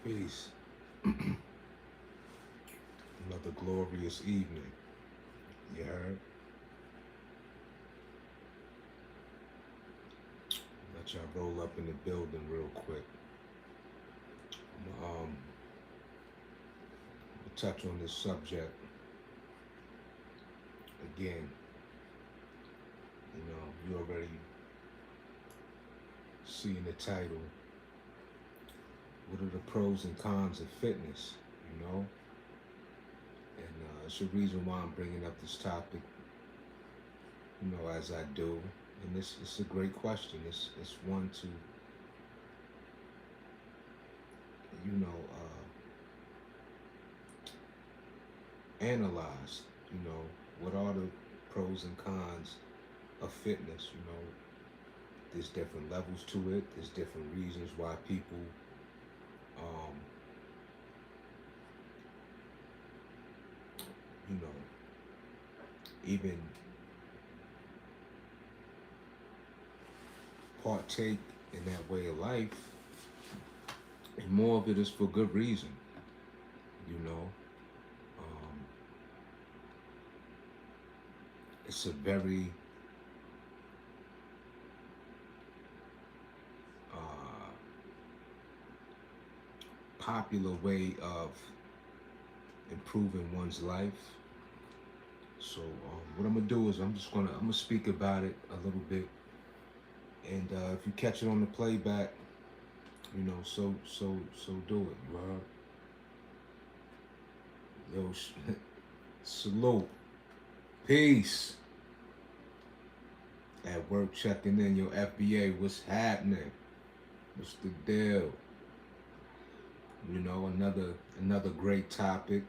Peace. Another glorious evening. You heard? Let y'all roll up in the building real quick. We'll touch on this subject again. You already seen the title. What are the pros and cons of fitness? You know, and it's a reason why I'm bringing up this topic. As I do, and it's a great question. It's one to you know analyze. What are the pros and cons of fitness? There's different levels to it. There's different reasons why people um, you know, even partake in that way of life, and more of it is for good reason. You know, um, it's a very uh, popular way of improving one's life. So what I'm gonna do is I'm gonna speak about it a little bit, and if you catch it on the playback, so do it. You heard? Yo, salute, peace. At work checking in, your FBA, what's happening? What's the deal? Another great topic.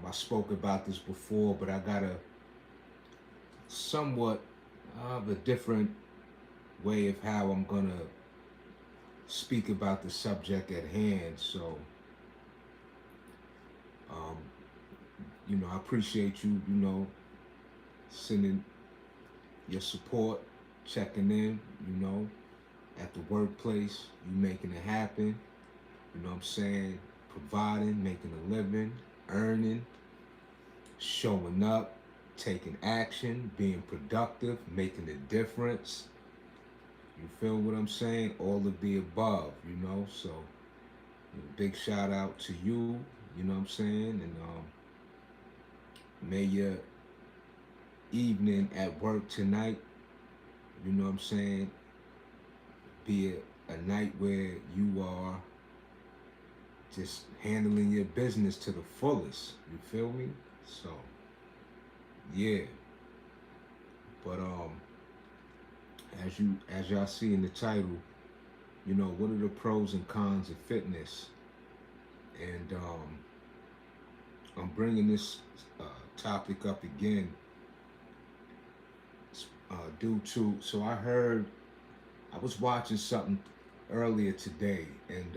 I spoke about this before, but I got a somewhat of a different way of how I'm gonna speak about the subject at hand. So, um, I appreciate you, sending your support, checking in, at the workplace, you making it happen, what I'm saying, providing, making a living, earning, showing up, taking action, being productive, making a difference. You feel what I'm saying? All of the above, So, big shout out to you, what I'm saying? And may your evening at work tonight, what I'm saying, be a night where you are just handling your business to the fullest. You feel me? So, yeah. But as y'all see in the title, what are the pros and cons of fitness? And I'm bringing this topic up again due to, so I was watching something earlier today, and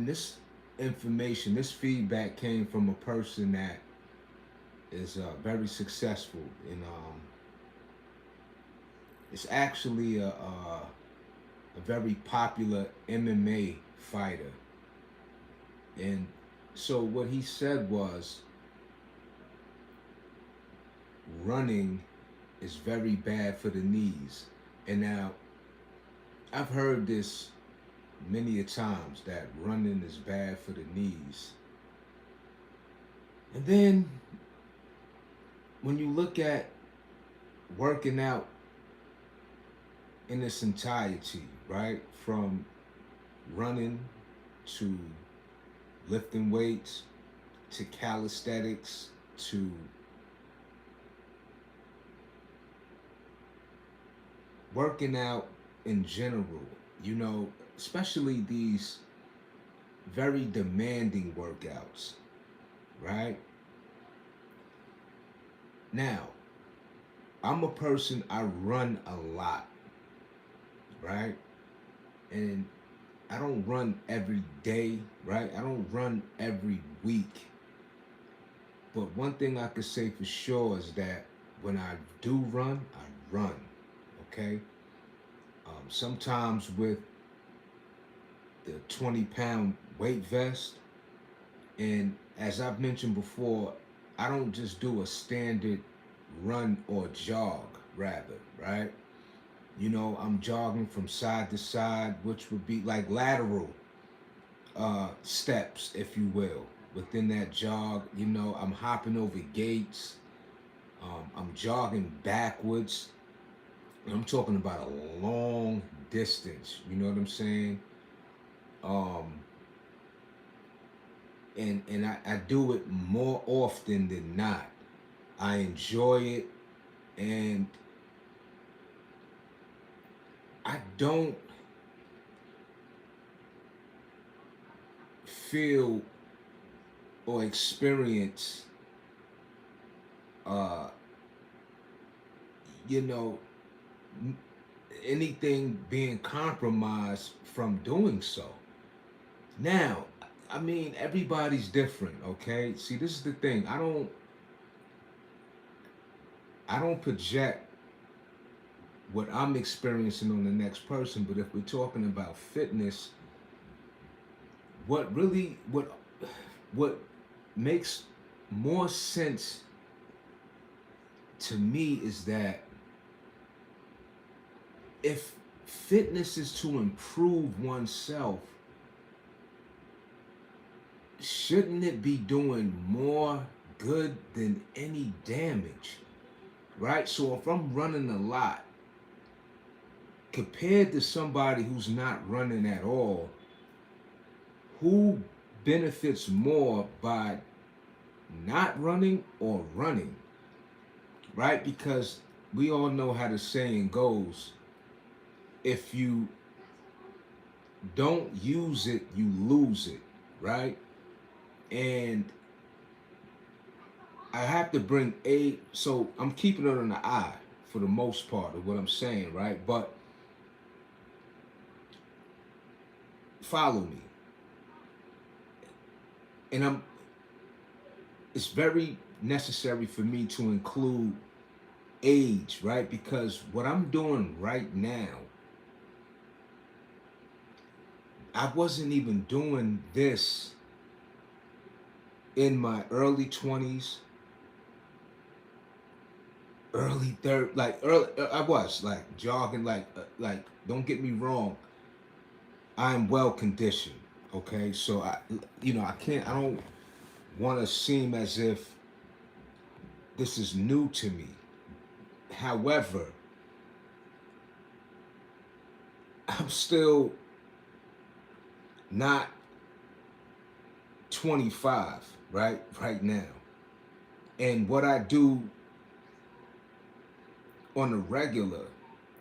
this information, this feedback came from a person that is very successful, and it's actually a very popular MMA fighter. And so what he said was, running is very bad for the knees. And now I've heard this many a times, that running is bad for the knees. And then when you look at working out in its entirety, right? From running to lifting weights to calisthenics to working out in general, especially these very demanding workouts, right? Now, I'm a person, I run a lot, right? And I don't run every day, right? I don't run every week. But one thing I could say for sure is that when I do run, I run, okay? Sometimes with the 20-pound weight vest. And as I've mentioned before, I don't just do a standard run or jog, rather, right? You know, I'm jogging from side to side, which would be like lateral steps, if you will. Within that jog, you know, I'm hopping over gates. I'm jogging backwards. I'm talking about a long distance. You know what I'm saying? Um, and I do it more often than not. I enjoy it, and I don't feel or experience, uh, you know, anything being compromised from doing so. Now, I mean, everybody's different, okay? See, this is the thing. I don't project what I'm experiencing on the next person, but if we're talking about fitness, what really what makes more sense to me is that if fitness is to improve oneself, shouldn't it be doing more good than any damage? Right? So if I'm running a lot compared to somebody who's not running at all, who benefits more by not running or running? Right? Because we all know how the saying goes, if you don't use it, you lose it, right? And I have to bring so I'm keeping it on the eye for the most part of what I'm saying, right? But follow me. And it's very necessary for me to include age, right? Because what I'm doing right now, I wasn't even doing this in my early 20s, early third, like early. I was like jogging, like. Don't get me wrong. I'm well conditioned. Okay, so I can't. I don't want to seem as if this is new to me. However, I'm still not 25, right now. And what I do on a regular,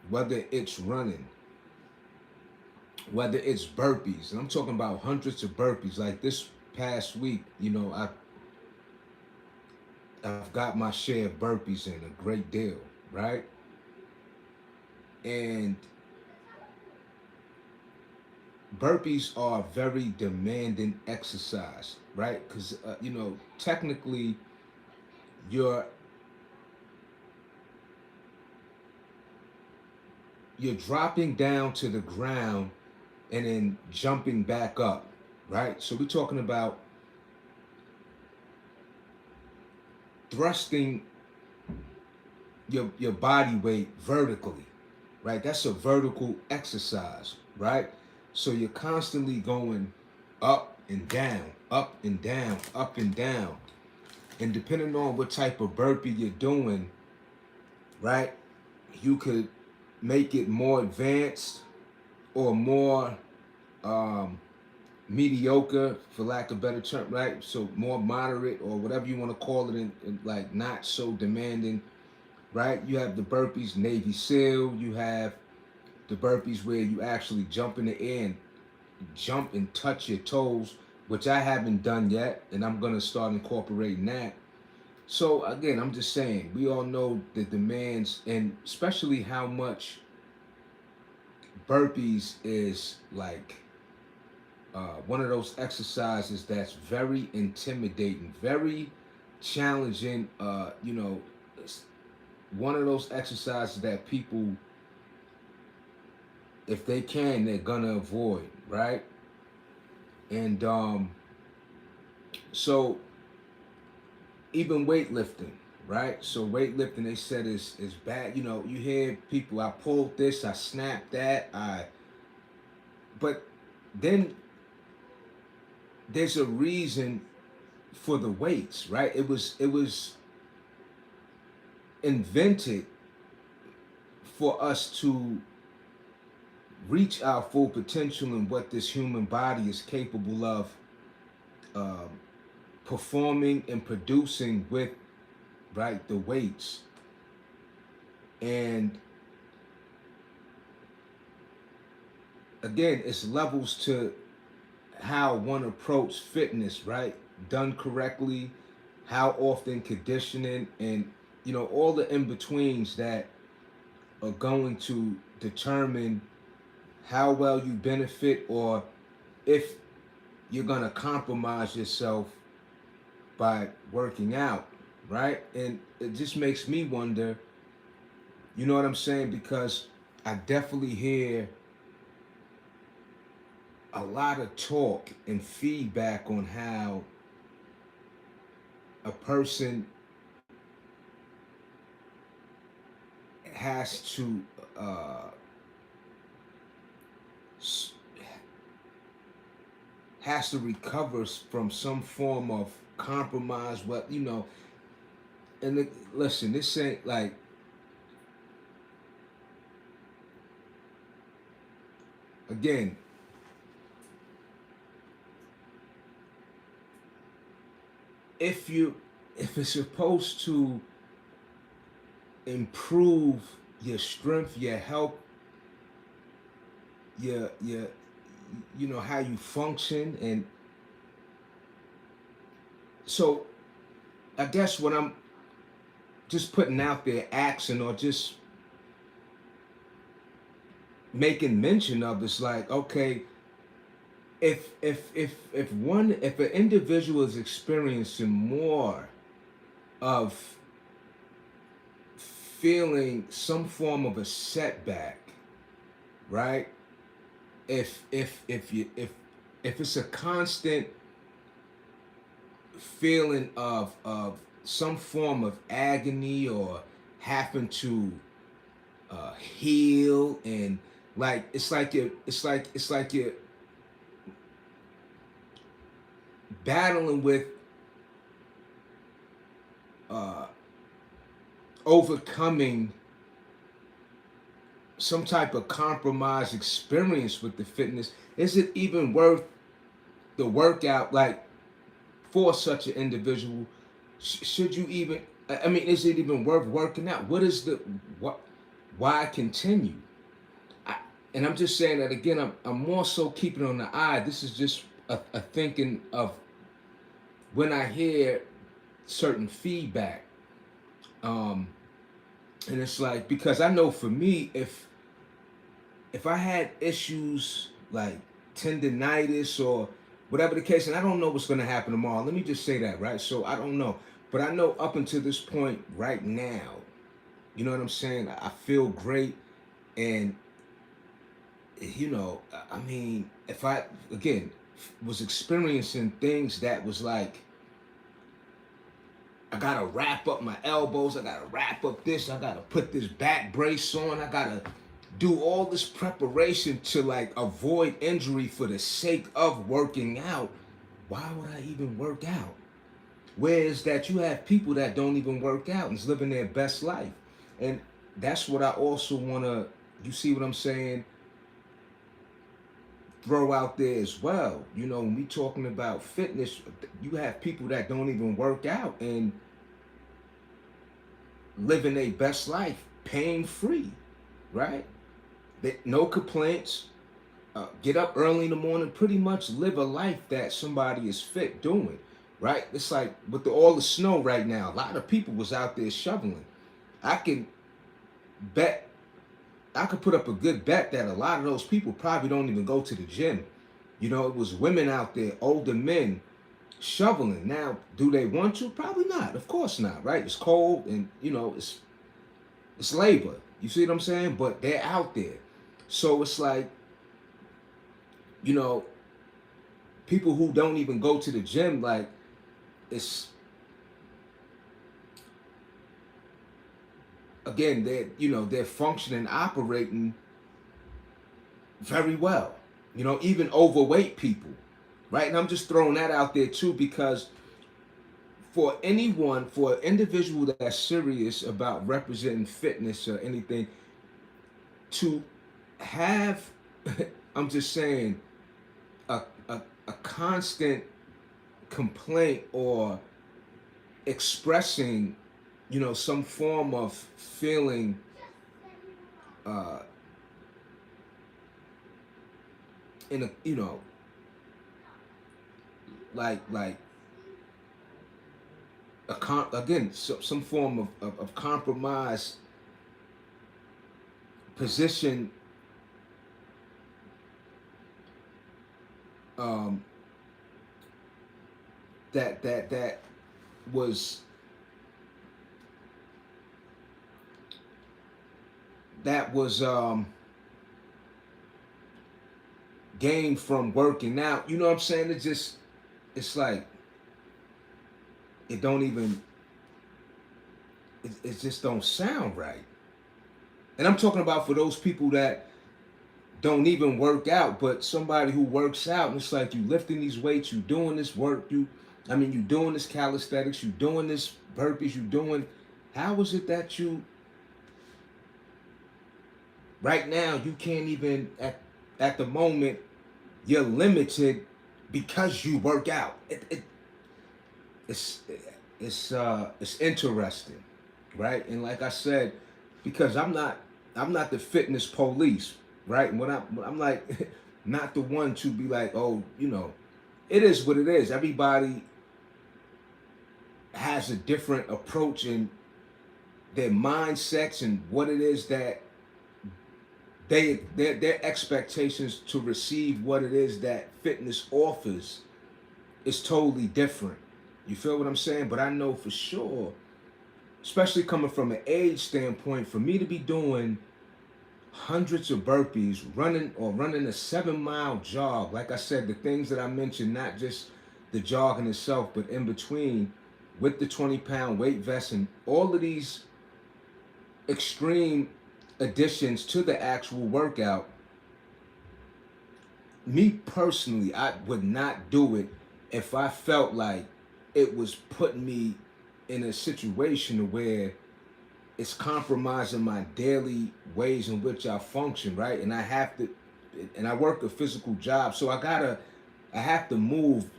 whether it's running, whether it's burpees, and I'm talking about hundreds of burpees. Like this past week, I've got my share of burpees in a great deal, right? And burpees are a very demanding exercise, right? Because technically, you're you're dropping down to the ground and then jumping back up, right? So we're talking about thrusting your body weight vertically, right? That's a vertical exercise, right? So you're constantly going up and down, up and down, up and down. And depending on what type of burpee you're doing, right, you could make it more advanced or more mediocre, for lack of a better term, right? So more moderate or whatever you want to call it, in like not so demanding, right? You have the burpees Navy SEAL. You have the burpees where you actually jump in the air and jump and touch your toes, which I haven't done yet, and I'm gonna start incorporating that. So again, I'm just saying, we all know the demands, and especially how much burpees is like one of those exercises that's very intimidating, very challenging. It's one of those exercises that people, if they can, they're gonna avoid, right? And so even weightlifting, right? So weightlifting, they said is bad. You know, you hear people, I pulled this, I snapped that, but then there's a reason for the weights, right? It was invented for us to reach our full potential and what this human body is capable of um, performing and producing with, right, the weights. And again, it's levels to how one approach fitness, right? Done correctly, how often conditioning, and all the in-betweens that are going to determine how well you benefit, or if you're gonna compromise yourself by working out, right? And it just makes me wonder, you know what I'm saying? Because I definitely hear a lot of talk and feedback on how a person has to uh, has to recover from some form of compromise. What and listen, this ain't like, again, if it's supposed to improve your strength, your health, your how you function. And so I guess what I'm just putting out there, action, or just making mention of, is like, okay, if an individual is experiencing more of feeling some form of a setback, right? If it's a constant feeling of some form of agony, or having to heal, and like it's like you're battling with uh, overcoming some type of compromise experience with the fitness. Is it even worth the workout? Like, for such an individual, should you even? I mean, is it even worth working out? What is the what? Why continue? I, and I'm just saying that again. I'm more so keeping on the eye. This is just a thinking of when I hear certain feedback. Um, and it's like, because I know for me, if I had issues like tendonitis or whatever the case, and I don't know what's going to happen tomorrow. Let me just say that, right? So I don't know, but I know up until this point right now, you know what I'm saying? I feel great. And I mean, if I again was experiencing things that was like, I gotta wrap up my elbows, I gotta wrap up this, I gotta put this back brace on, I gotta do all this preparation to like avoid injury for the sake of working out. Why would I even work out? Whereas that you have people that don't even work out and is living their best life. And that's what I also wanna, you see what I'm saying, throw out there as well. When we talking about fitness, you have people that don't even work out and living their best life pain free, right? No complaints. Get up early in the morning, pretty much live a life that somebody is fit doing, right? It's like with all the snow right now, a lot of people was out there shoveling. I can bet, I could put up a good bet that a lot of those people probably don't even go to the gym. It was women out there, older men, shoveling. Now, do they want to? Probably not. Of course not, right? It's cold, and it's labor. You see what I'm saying? But they're out there. So it's like, you know, people who don't even go to the gym, like, it's, again, they're functioning, operating very well. Even overweight people, right? And I'm just throwing that out there too, because for an individual that's serious about representing fitness or anything, to have, I'm just saying, a, a constant complaint or expressing, some form of feeling, uh, in a, like again, some form of compromise position, um, that was gained from working out. You know what I'm saying? It's like, it don't even, it just don't sound right. And I'm talking about for those people that don't even work out, but somebody who works out, and it's like, you lifting these weights, you doing this work, you doing this calisthenics, you doing this burpees, how is it that you, right now, you can't even, at the moment, you're limited because you work out. It's it's interesting, right? And like I said, because I'm not the fitness police, right? And when I'm like, not the one to be like, oh, it is what it is. Everybody has a different approach in their mindsets and what it is that their expectations to receive what it is that fitness offers is totally different. You feel what I'm saying? But I know for sure, especially coming from an age standpoint, for me to be doing hundreds of burpees, running a 7-mile jog, like I said, the things that I mentioned, not just the jogging itself, but in between, with the 20-pound weight vest and all of these extreme additions to the actual workout, me personally, I would not do it if I felt like it was putting me in a situation where it's compromising my daily ways in which I function, right? And I work a physical job, so I have to move.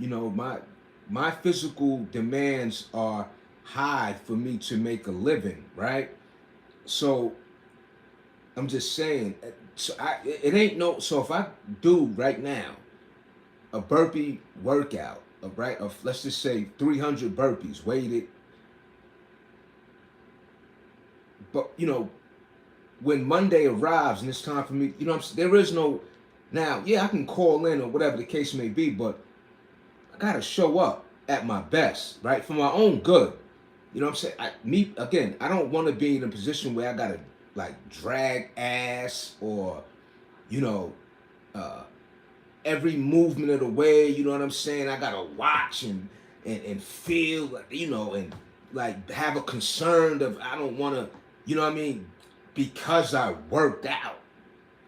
My physical demands are high for me to make a living, right? So I'm just saying, so it ain't no. So if I do right now a burpee workout, right, of, let's just say 300 burpees, weighted, but when Monday arrives and it's time for me, there is no, now, yeah, I can call in or whatever the case may be, but I gotta show up at my best, right, for my own good. You know what I'm saying? Again, I don't want to be in a position where I gotta like drag ass or, you know, uh, every movement of the way. You know what I'm saying? I gotta watch and feel like, and like have a concern of, I don't want to, you know what I mean? Because I worked out.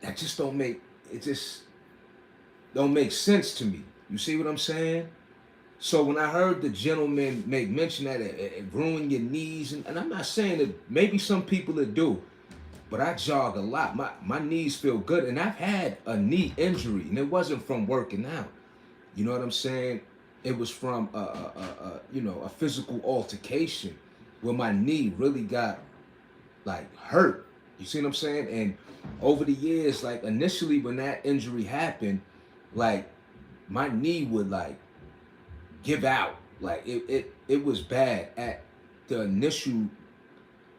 That just don't make, it just don't make sense to me. You see what I'm saying? So when I heard the gentleman make mention that it ruined your knees, and I'm not saying that maybe some people that do, but I jog a lot. My knees feel good, and I've had a knee injury, and it wasn't from working out. You know what I'm saying? It was from a physical altercation where my knee really got like hurt. You see what I'm saying? And over the years, like initially when that injury happened, like my knee would like give out. Like it was bad at the initial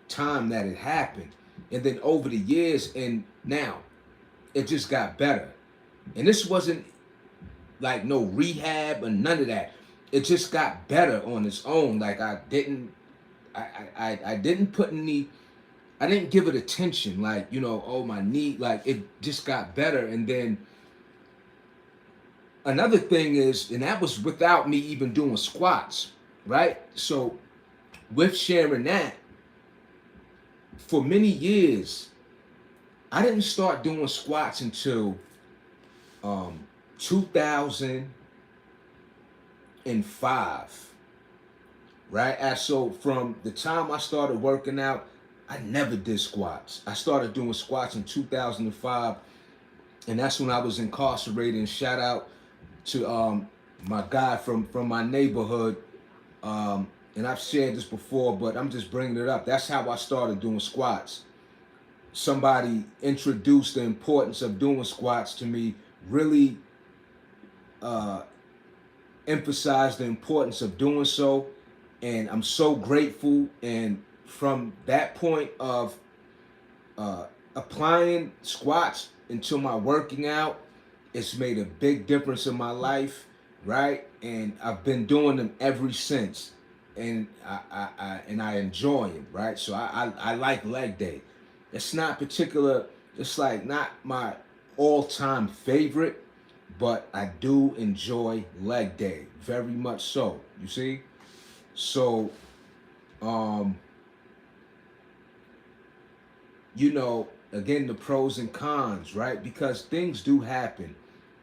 time that it happened. And then over the years and now it just got better. And this wasn't like no rehab or none of that. It just got better on its own. Like I didn't put any, I didn't give it attention. Like, oh, my knee, like it just got better. And then another thing is, and that was without me even doing squats, right? So with sharing that, for many years, I didn't start doing squats until 2005, right? And so from the time I started working out, I never did squats. I started doing squats in 2005, and that's when I was incarcerated. And shout out to my guy from my neighborhood. And I've shared this before, but I'm just bringing it up. That's how I started doing squats. Somebody introduced the importance of doing squats to me, really uh, emphasized the importance of doing so. And I'm so grateful. And from that point of applying squats into my working out, it's made a big difference in my life, right? And I've been doing them ever since, and I enjoy them, right? So I like leg day. It's not particular. It's like not my all-time favorite, but I do enjoy leg day very much so. You see, so um, you know, again, the pros and cons, right? Because things do happen.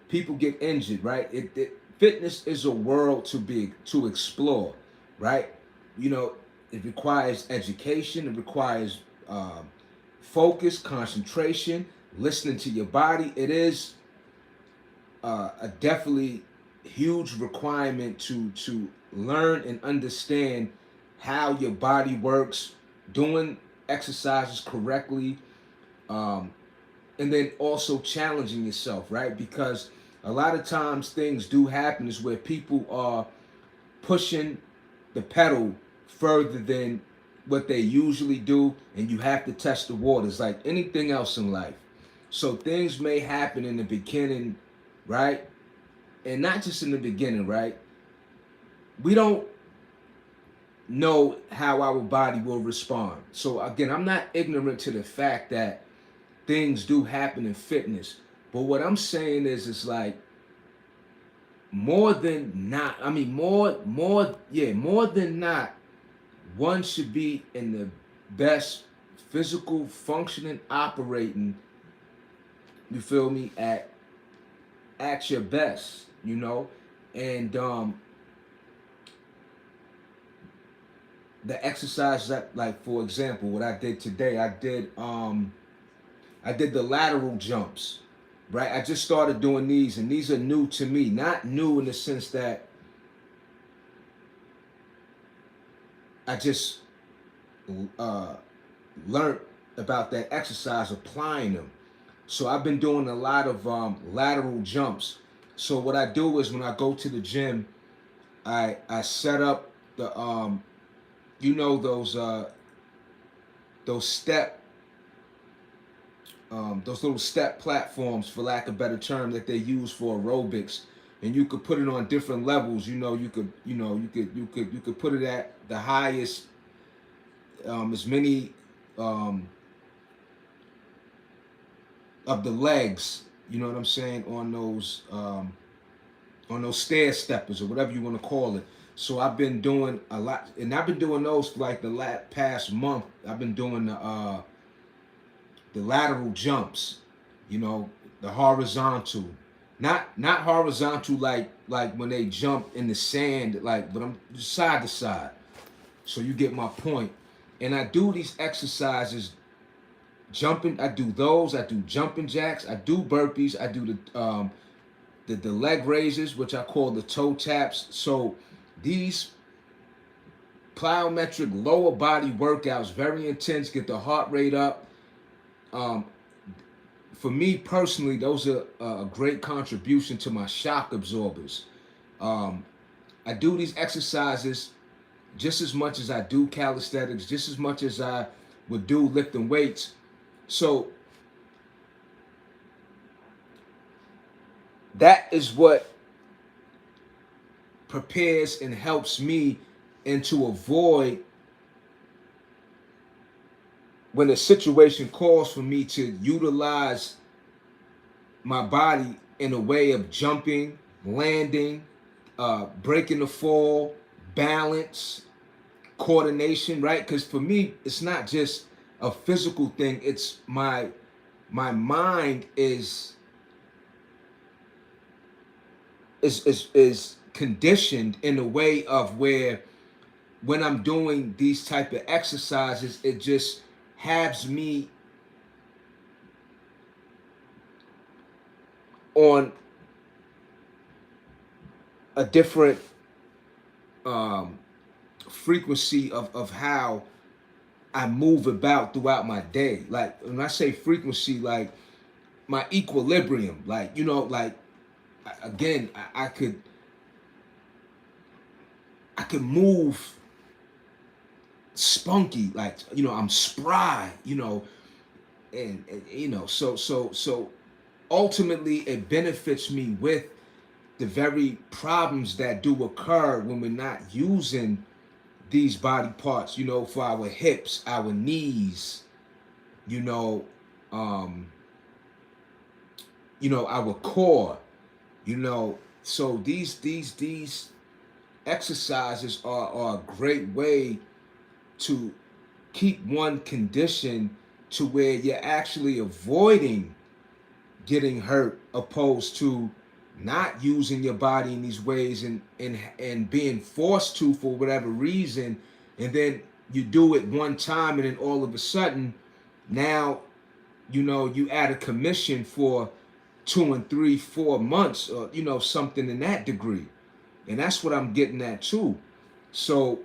People get injured, right? Fitness is a world to explore, right? You know, it requires education. It requires focus, concentration, listening to your body. It is a definitely huge requirement to learn and understand how your body works, doing exercises correctly, um, and then also challenging yourself, right? Because a lot of times things do happen is where people are pushing the pedal further than what they usually do, and you have to test the waters like anything else in life. So things may happen in the beginning, right? And not just in the beginning, right? We don't know how our body will respond. So again, I'm not ignorant to the fact that things do happen in fitness. But what I'm saying is, it's like more than not. I mean, more than not, one should be in the best physical functioning, operating. You feel me? At your best, you know, and the exercises that, like for example, what I did today, I did the lateral jumps, right? I just started doing these, and these are new to me. Not new in the sense that I just uh, learned about that exercise, applying them. So I've been doing a lot of lateral jumps. So what I do is when I go to the gym, I set up the you know those step those little step platforms, for lack of a better term, that they use for aerobics, and you could put it on different levels. You could put it at the highest, as many of the legs. You know what I'm saying, on those stair steppers or whatever you want to call it. So I've been doing a lot, and I've been doing those for like the past month. I've been doing the lateral jumps, you know, the horizontal, not horizontal like when they jump in the sand, like, but I'm side to side. So you get my point. And I do these exercises, jumping. I do those. I do jumping jacks. I do burpees. I do the leg raises, which I call the toe taps. So these plyometric lower body workouts, very intense, get the heart rate up. Um, for me personally, those are a great contribution to my shock absorbers. Um, I do these exercises just as much as I do calisthenics, just as much as I would do lifting weights. So that is what prepares and helps me, and to avoid when a situation calls for me to utilize my body in a way of jumping landing, breaking the fall, balance, coordination, right? Because for me, it's not just a physical thing. It's my mind is conditioned in a way of where when I'm doing these type of exercises, it just has me on a different um, frequency of how I move about throughout my day. Like when I say frequency, like my equilibrium, like like again, I could move spunky, like I'm spry, and so ultimately it benefits me with the very problems that do occur when we're not using these body parts, for our hips, our knees, you know, um, our core, So these exercises are a great way to keep one conditioned to where you're actually avoiding getting hurt, opposed to not using your body in these ways and being forced to for whatever reason, and then you do it one time and then all of a sudden now you add a commission for 2 and 3 4 months, or something in that degree. And that's what I'm getting at too. So,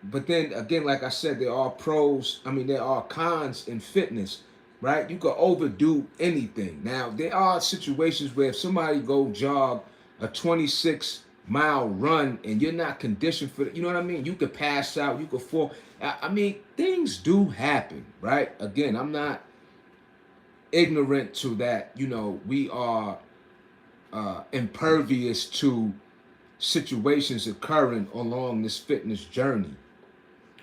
but then again, like I said, there are pros, there are cons in fitness, right? You can overdo anything. Now there are situations where if somebody go jog a 26-mile run and you're not conditioned for it, you know what I mean? You could pass out, you could fall. Things do happen, right? Again, I'm not ignorant to that. We are impervious to situations occurring along this fitness journey,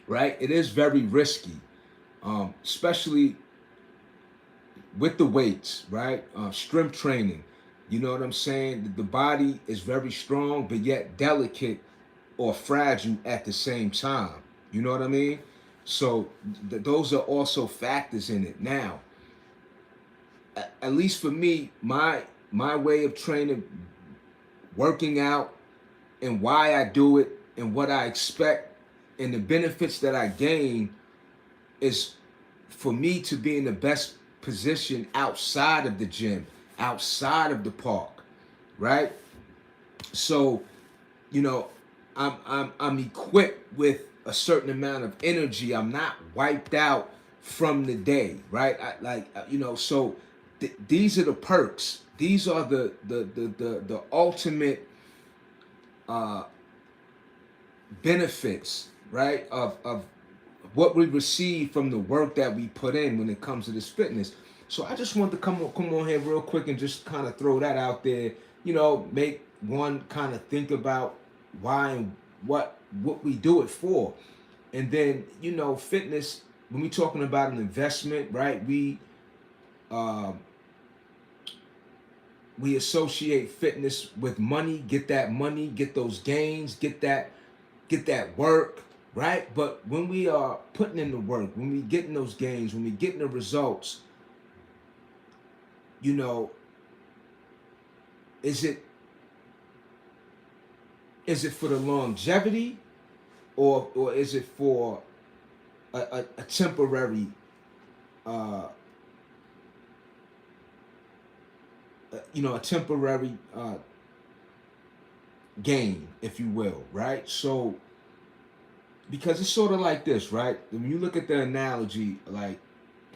right? It is very risky, especially with the weights, right? Strength training. You know what I'm saying? The body is very strong, but yet delicate or fragile at the same time. You know what I mean? So those are also factors in it. Now, at least for me, my way of training, working out, and why I do it, and what I expect, and the benefits that I gain, is for me to be in the best position outside of the gym, outside of the park, right? So, you know, I'm equipped with a certain amount of energy. I'm not wiped out from the day, right? So these are the perks. These are the ultimate uh, benefits, right? Of what we receive from the work that we put in when it comes to this fitness. So I just wanted to come on here real quick and just kind of throw that out there. Make one kind of think about why and what we do it for, and then fitness. When we talking about an investment, right? Uh, we associate fitness with money. Get that money, get those gains, get that work, right? But when we are putting in the work, when we getting those gains, when we getting the results, you know, is it for the longevity, or is it for a temporary uh, a temporary gain, if you will, right? So because it's sort of like this, right? When you look at the analogy, like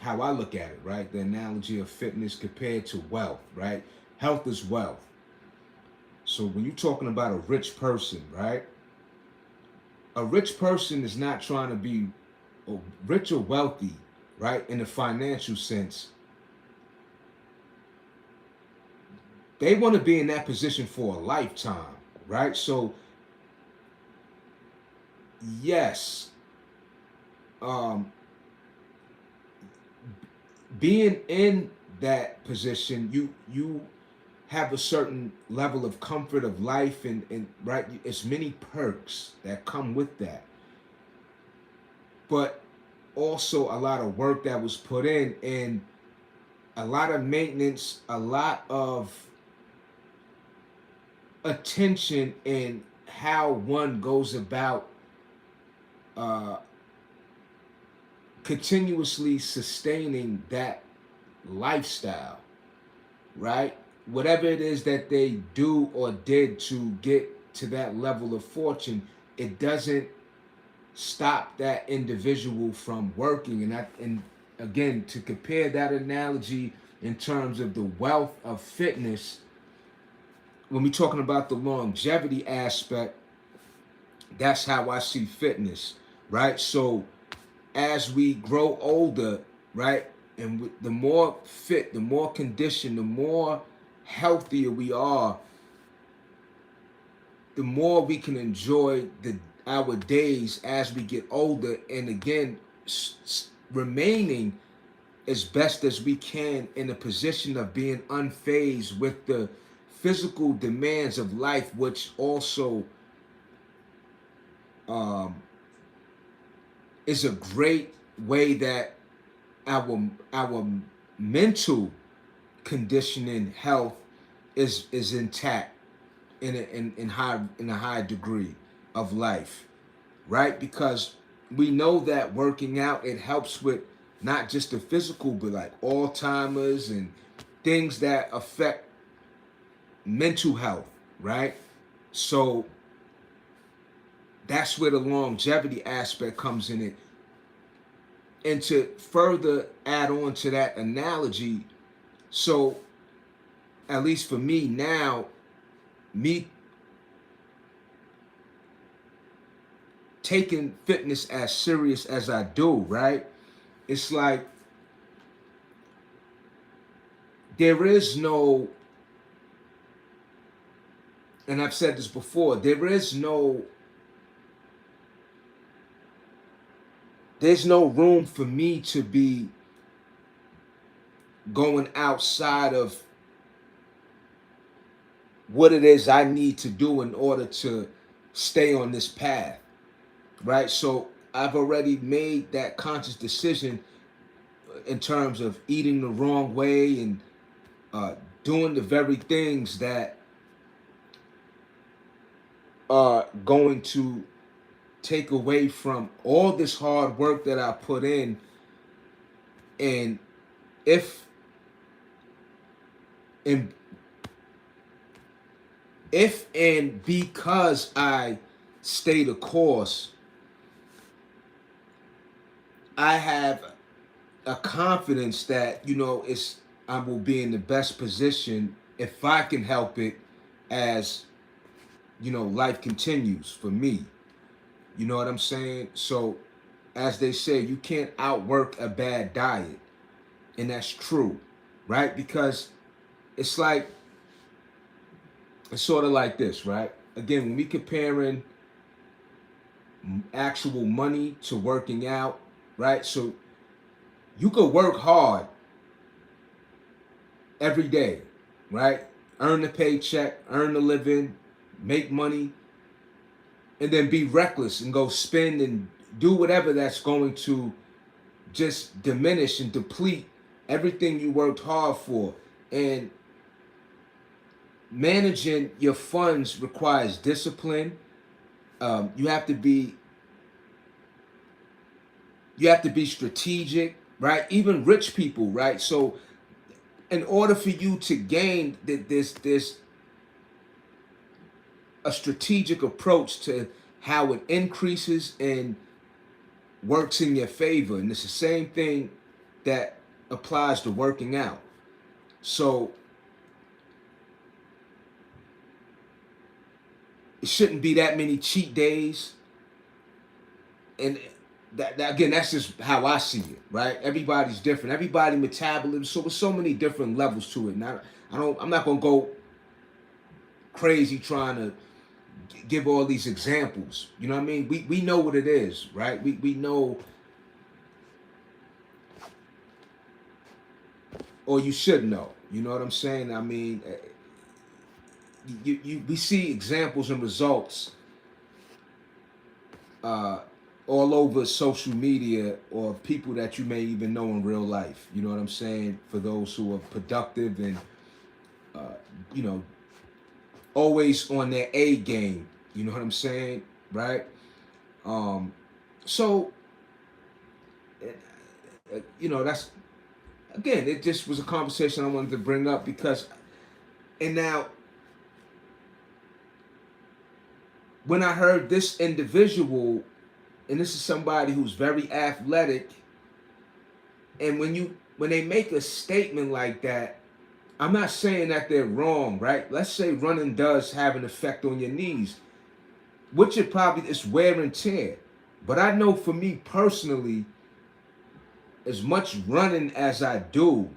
how I look at it, right? The analogy of fitness compared to wealth, right? Health is wealth. So when you're talking about a rich person, right? A rich person is not trying to be rich or wealthy, right? In the financial sense, they want to be in that position for a lifetime, right? So yes, um, being in that position, you have a certain level of comfort of life, and right, it's many perks that come with that, but also a lot of work that was put in, and a lot of maintenance, a lot of attention in how one goes about uh, continuously sustaining that lifestyle, right? Whatever it is that they do or did to get to that level of fortune, it doesn't stop that individual from working. And again, to compare that analogy in terms of the wealth of fitness, when we're talking about the longevity aspect, that's how I see fitness, right? So as we grow older, right, and the more fit, the more conditioned, the more healthier we are, the more we can enjoy our days as we get older, and again, remaining as best as we can in a position of being unfazed with the physical demands of life, which also um, is a great way that our mental conditioning health is intact in a high degree of life, right? Because we know that working out, it helps with not just the physical, but like Alzheimer's and things that affect mental health, right? So that's where the longevity aspect comes in it. And to further add on to that analogy, so at least for me now, me taking fitness as serious as I do, right? It's like there is no, and I've said this before, there's no room for me to be going outside of what it is I need to do in order to stay on this path, right? So I've already made that conscious decision in terms of eating the wrong way and uh, doing the very things that are going to take away from all this hard work that I put in. And if and and because I stay the course, I have a confidence that, it's I will be in the best position if I can help it, as life continues for me. You know what I'm saying? So as they say, you can't outwork a bad diet. And that's true, right? Because it's like, it's sort of like this, right? Again, when we comparing actual money to working out, right? So you could work hard every day, right? Earn the paycheck, earn the living, make money, and then be reckless and go spend and do whatever that's going to just diminish and deplete everything you worked hard for. And managing your funds requires discipline. You have to be strategic, right? Even rich people, right? So in order for you to gain this a strategic approach to how it increases and works in your favor. And it's the same thing that applies to working out. So it shouldn't be that many cheat days. And that again, that's just how I see it, right? Everybody's different. Everybody metabolism. So there's so many different levels to it. And I'm not gonna go crazy trying to give all these examples. You know what I mean? We know what it is, right? We know, or you should know. You know what I'm saying? I mean, we see examples and results uh, all over social media, or people that you may even know in real life. You know what I'm saying? For those who are productive and uh, you know, always on their A game. You know what I'm saying, right? Um, so you know, that's again, it just was a conversation I wanted to bring up because, and now when I heard this individual, and this is somebody who's very athletic, and when they make a statement like that, I'm not saying that they're wrong, right? Let's say running does have an effect on your knees, which it probably is wear and tear. But I know for me personally, as much running as I do,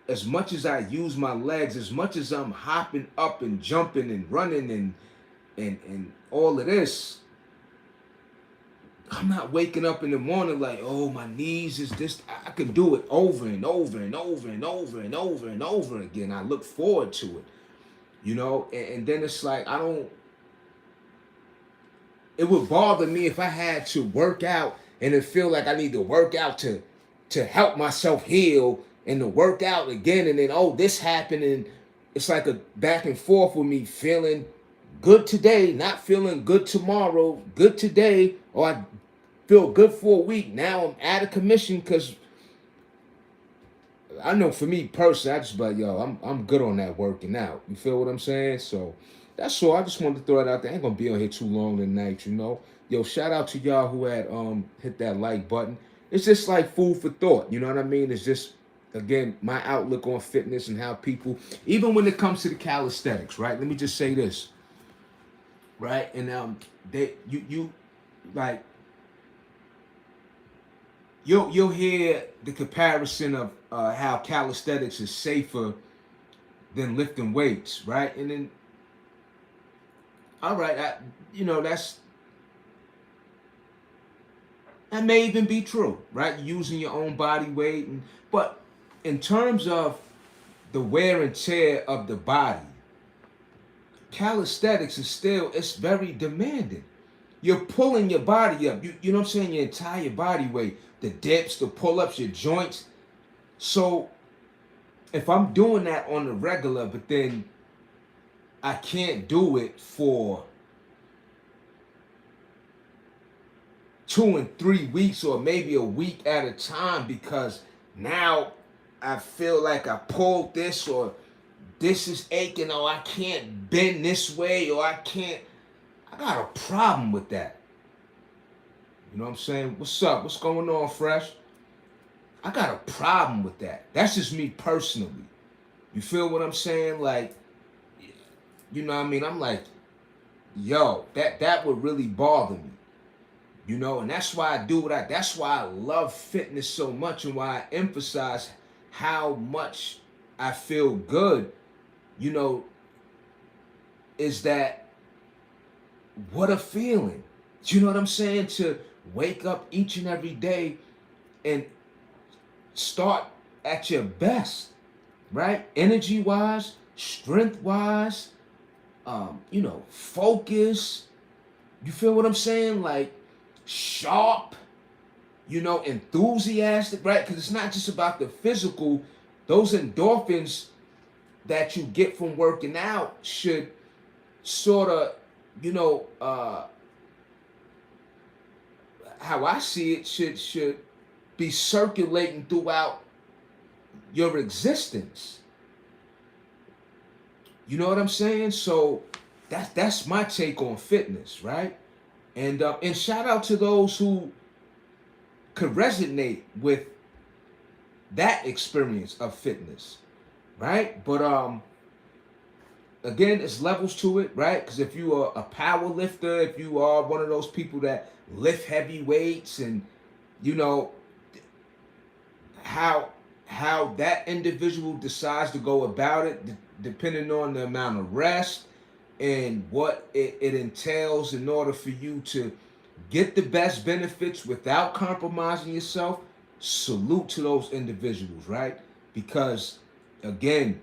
as much as I use my legs, as much as I'm hopping up and jumping and running and all of this, I'm not waking up in the morning like, oh, my knees is this. I can do it over and over and over and over and over and over again. I look forward to it, you know, and then it's like it would bother me if I had to work out and it feel like I need to work out to help myself heal and to work out again, and then oh, this happened, and it's like a back and forth with me feeling good today, not feeling good tomorrow, good today, or I feel good for a week. Now I'm out of commission because I know for me personally, I just like, yo, I'm good on that working out. You feel what I'm saying? So that's all. I just wanted to throw it out there. I ain't gonna be on here too long tonight, you know. Yo, shout out to y'all who had hit that like button. It's just like food for thought, you know what I mean? It's just again my outlook on fitness and how people, even when it comes to the calisthenics, right? Let me just say this, right? And they you like you'll hear the comparison of how calisthenics is safer than lifting weights, right? And then, all right, you know that may even be true, right? Using your own body weight, but in terms of the wear and tear of the body, calisthenics is still it's very demanding. You're pulling your body up. You know what I'm saying? Your entire body weight, the dips, the pull-ups, your joints. So if I'm doing that on the regular, but then I can't do it for 2 and 3 weeks or maybe a week at a time because now I feel like I pulled this or this is aching or I can't bend this way or I got a problem with that. You know what I'm saying? What's up? What's going on, Fresh? I got a problem with that. That's just me personally. You feel what I'm saying? Like, you know what I mean? I'm like, yo, that would really bother me. You know, and that's why I do that's why I love fitness so much and why I emphasize how much I feel good, you know, is that what a feeling. You know what I'm saying? To wake up each and every day and start at your best, right? Energy wise, strength wise, you know, focus. You feel what I'm saying? Like sharp, you know, enthusiastic, right? Because it's not just about the physical. Those endorphins that you get from working out should sort of, you know, how I see it, should be circulating throughout your existence. You know what I'm saying? So that's my take on fitness, right? And shout out to those who could resonate with that experience of fitness, right? But again, it's levels to it, right? Because if you are a power lifter, if you are one of those people that lift heavy weights, and you know how that individual decides to go about it, depending on the amount of rest and what it entails in order for you to get the best benefits without compromising yourself, salute to those individuals, right? Because again,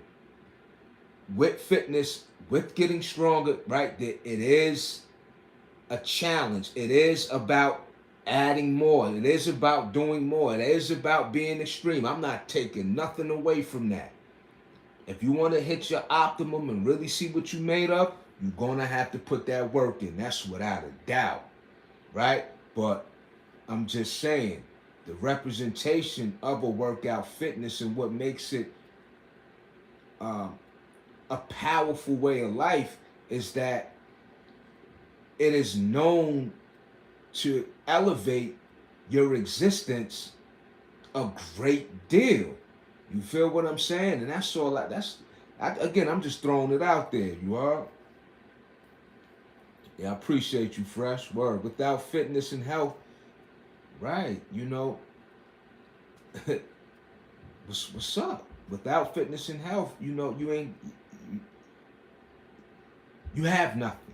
with fitness, with getting stronger, right, it is a challenge. It is about adding more. It is about doing more. It is about being extreme. I'm not taking nothing away from that. If you want to hit your optimum and really see what you made of, you're going to have to put that work in. That's without a doubt, right? But I'm just saying, the representation of a workout fitness and what makes it a powerful way of life is that it is known to elevate your existence a great deal. You feel what I'm saying? And that's all. Again, I'm just throwing it out there. You are. Yeah, I appreciate you, Fresh. Word. Without fitness and health, right? You know, what's up? Without fitness and health, you know, you have nothing,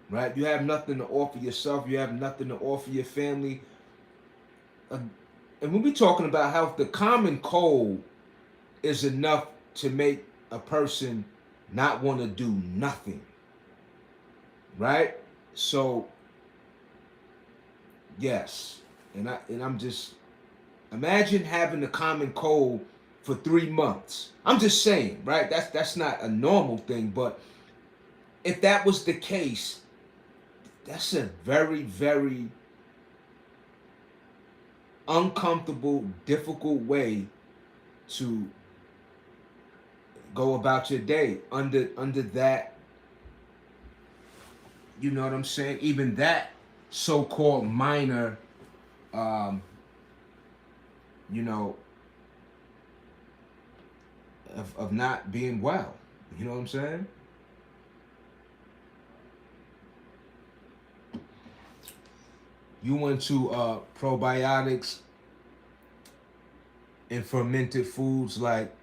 right? You have nothing to offer yourself. You have nothing to offer your family. And when we're talking about health, the common cold is enough to make a person not want to do nothing, right? So, yes, and I'm just imagine having the common cold for 3 months. I'm just saying, right? That's not a normal thing, but if that was the case, that's a very, very uncomfortable, difficult way to go about your day under that, you know what I'm saying? Even that so-called minor, you know, of not being well. You know what I'm saying? You into probiotics and fermented foods like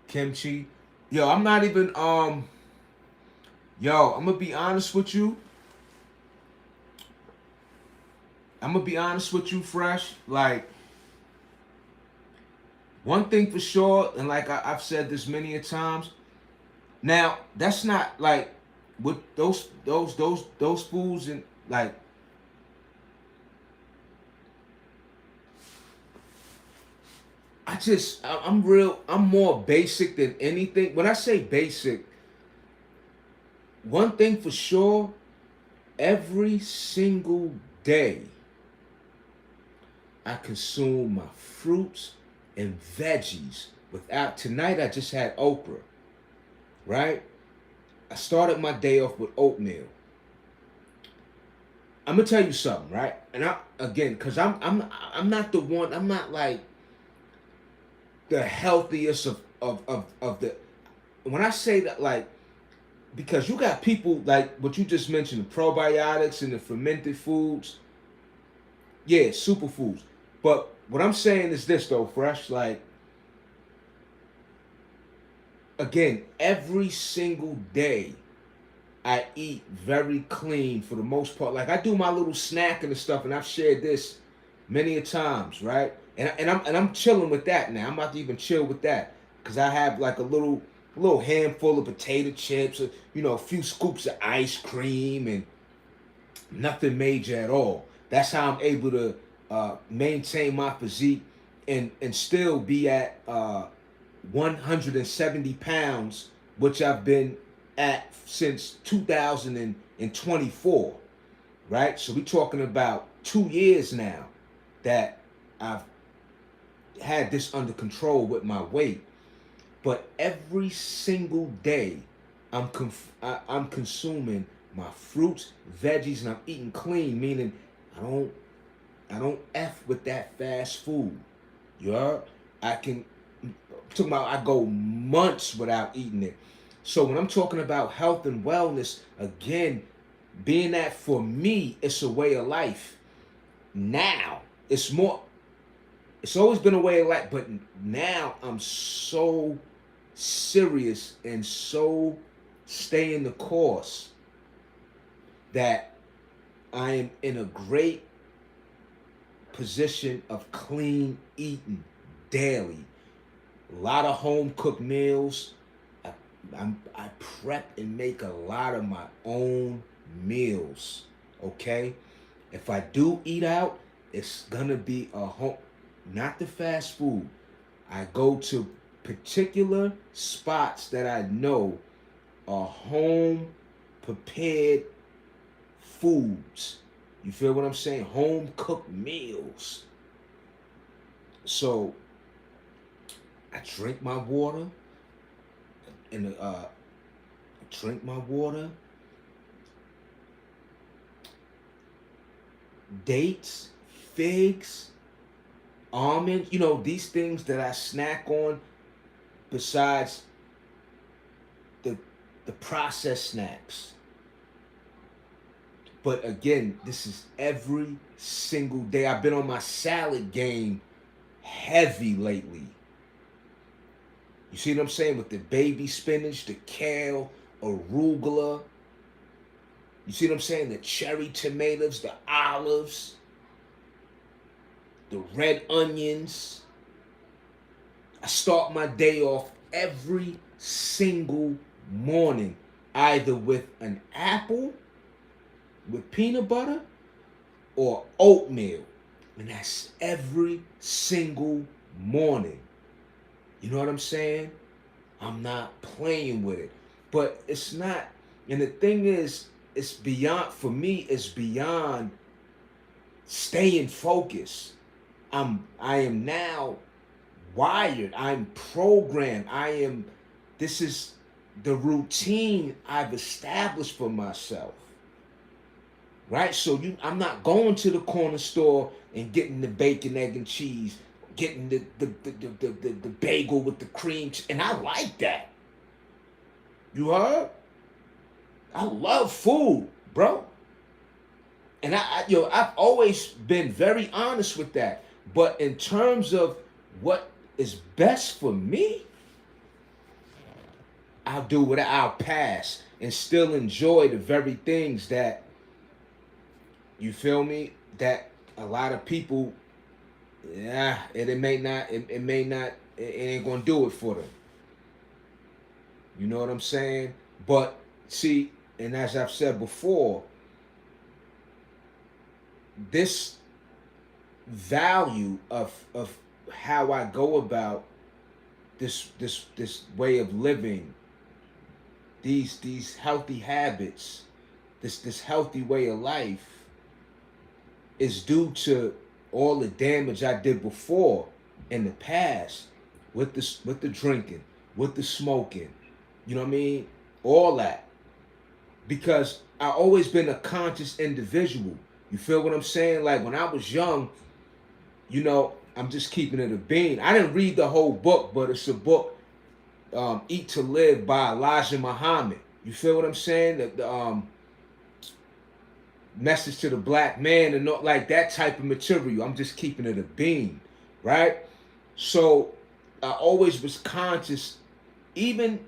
kimchi. Yo, I'm not even yo, I'm gonna be honest with you. Fresh. Like, one thing for sure, and like I've said this many a times. Now, that's not like with those foods and like I'm more basic than anything. When I say basic, one thing for sure, every single day I consume my fruits and veggies. Without tonight I just had okra, right? I started my day off with oatmeal. I'm gonna tell you something, right? And because I'm not the one. I'm not like the healthiest of the. When I say that, like, because you got people like what you just mentioned, the probiotics and the fermented foods. Yeah, superfoods. But what I'm saying is this though, Fresh. Like, again, every single day I eat very clean for the most part. Like, I do my little snacking and stuff, and I've shared this many a times, right? And I'm chilling with that now. I'm about to even chill with that because I have like a little handful of potato chips, you know, a few scoops of ice cream, and nothing major at all. That's how I'm able to maintain my physique and still be at 170 pounds, which I've been at since 2024, right? So we're talking about 2 years now that I've had this under control with my weight. But every single day, I'm consuming my fruits, veggies, and I'm eating clean, meaning I don't F with that fast food. You heard? I'm talking about I go months without eating it. So when I'm talking about health and wellness, again, being that for me, it's a way of life. Now, it's always been a way of life, but now I'm so serious and so staying the course that I am in a great position of clean eating daily. A lot of home cooked meals, I prep and make a lot of my own meals. Okay, if I do eat out, it's gonna be a home, not the fast food. I go to particular spots that I know are home prepared foods. You feel what I'm saying? Home cooked meals. So I drink my water and drink my water. Dates, figs, almonds, these things that I snack on besides the processed snacks. But again, this is every single day. I've been on my salad game heavy lately. You see what I'm saying? With the baby spinach, the kale, arugula. You see what I'm saying? The cherry tomatoes, the olives, the red onions. I start my day off every single morning either with an apple with peanut butter or oatmeal. And that's every single morning. You know what I'm saying? I'm not playing with it. But it's not, and the thing is, it's beyond, for me, it's beyond staying focused. I am now wired. I'm programmed. This is the routine I've established for myself. Right? So I'm not going to the corner store and getting the bacon, egg, and cheese, getting the bagel with the cream. And I like that. You heard? I love food, bro. And I've always been very honest with that. But in terms of what is best for me, I'll do what I'll pass and still enjoy the very things that, you feel me, that a lot of people, it ain't gonna do it for them. You know what I'm saying? But see, and as I've said before, this value of how I go about this way of living, these healthy habits, this healthy way of life, is due to all the damage I did before in the past with the drinking, with the smoking, you know what I mean? All that. Because I always been a conscious individual. You feel what I'm saying? Like when I was young, I'm just keeping it a bean. I didn't read the whole book, but it's a book, Eat to Live by Elijah Muhammad. You feel what I'm saying? The Message to the Black Man and not like that type of material. I'm just keeping it a bean, right? So I always was conscious, even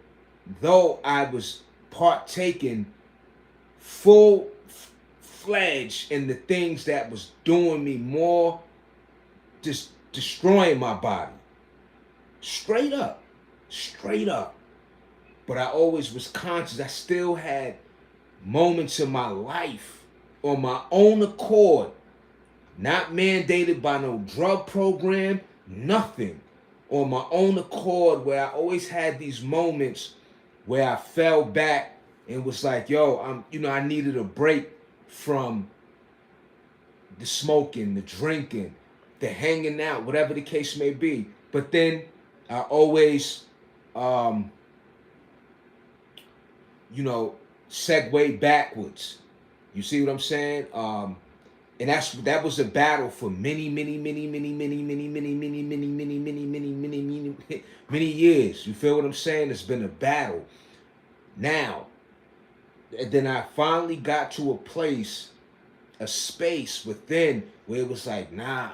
though I was partaking full-fledged in the things that was doing me more, just destroying my body. Straight up. But I always was conscious. I still had moments in my life on my own accord, not mandated by no drug program, nothing. On my own accord, where I always had these moments where I fell back and was like, yo, I needed a break from the smoking, the drinking, the hanging out, whatever the case may be. But then I always, segue backwards. You see what I'm saying? And that was a battle for many years. You feel what I'm saying? It's been a battle. Now, and then I finally got to a space within where it was like, nah,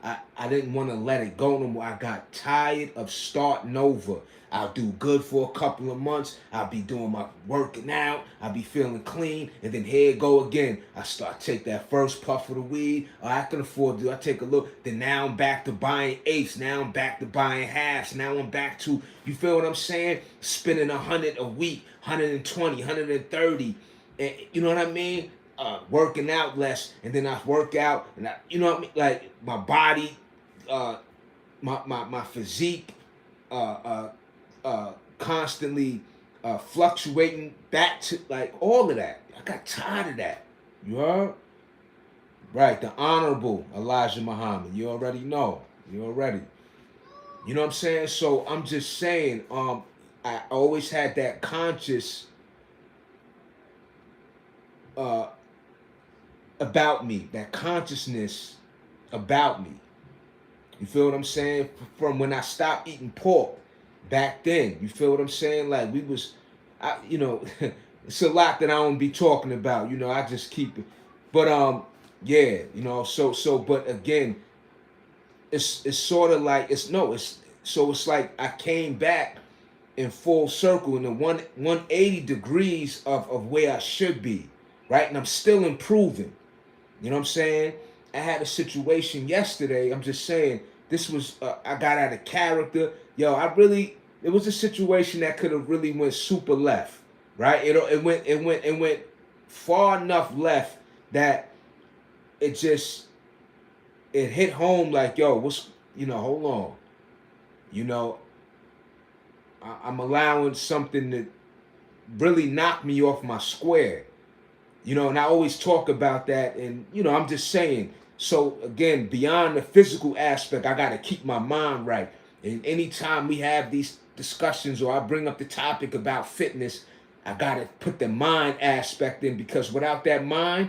I didn't want to let it go no more. I got tired of starting over. I'll do good for a couple of months. I'll be doing my working out. I'll be feeling clean. And then here it go again. I start take that first puff of the weed. I can afford to. I take a look. Then now I'm back to buying eighths. Now I'm back to buying halves. Now I'm back to, you feel what I'm saying? Spending 100 a week, 120, 130. And you know what I mean? Working out less, and then I work out, and you know what I mean? Like my body, my physique, constantly fluctuating back to like all of that. I got tired of that. You heard? Right, the Honorable Elijah Muhammad. You already know. You already. You know what I'm saying? So I'm just saying, I always had that conscious uh about me, that consciousness about me. You feel what I'm saying? From when I stopped eating pork back then. You feel what I'm saying? Like we was, you know, it's a lot that I don't be talking about. You know, I just keep it. But yeah, you know. But again, it's sort of like it's like I came back in full circle in the 180 degrees of where I should be, right? And I'm still improving. You know what I'm saying? I had a situation yesterday. I'm just saying this was I got out of character. Yo, it was a situation that could have really went super left, right? It went far enough left that it just it hit home like, yo, hold on. You know, I'm allowing something to really knock me off my square. You know, and I always talk about that, and I'm just saying. So again, beyond the physical aspect, I got to keep my mind right. And anytime we have these discussions or I bring up the topic about fitness, I got to put the mind aspect in, because without that mind,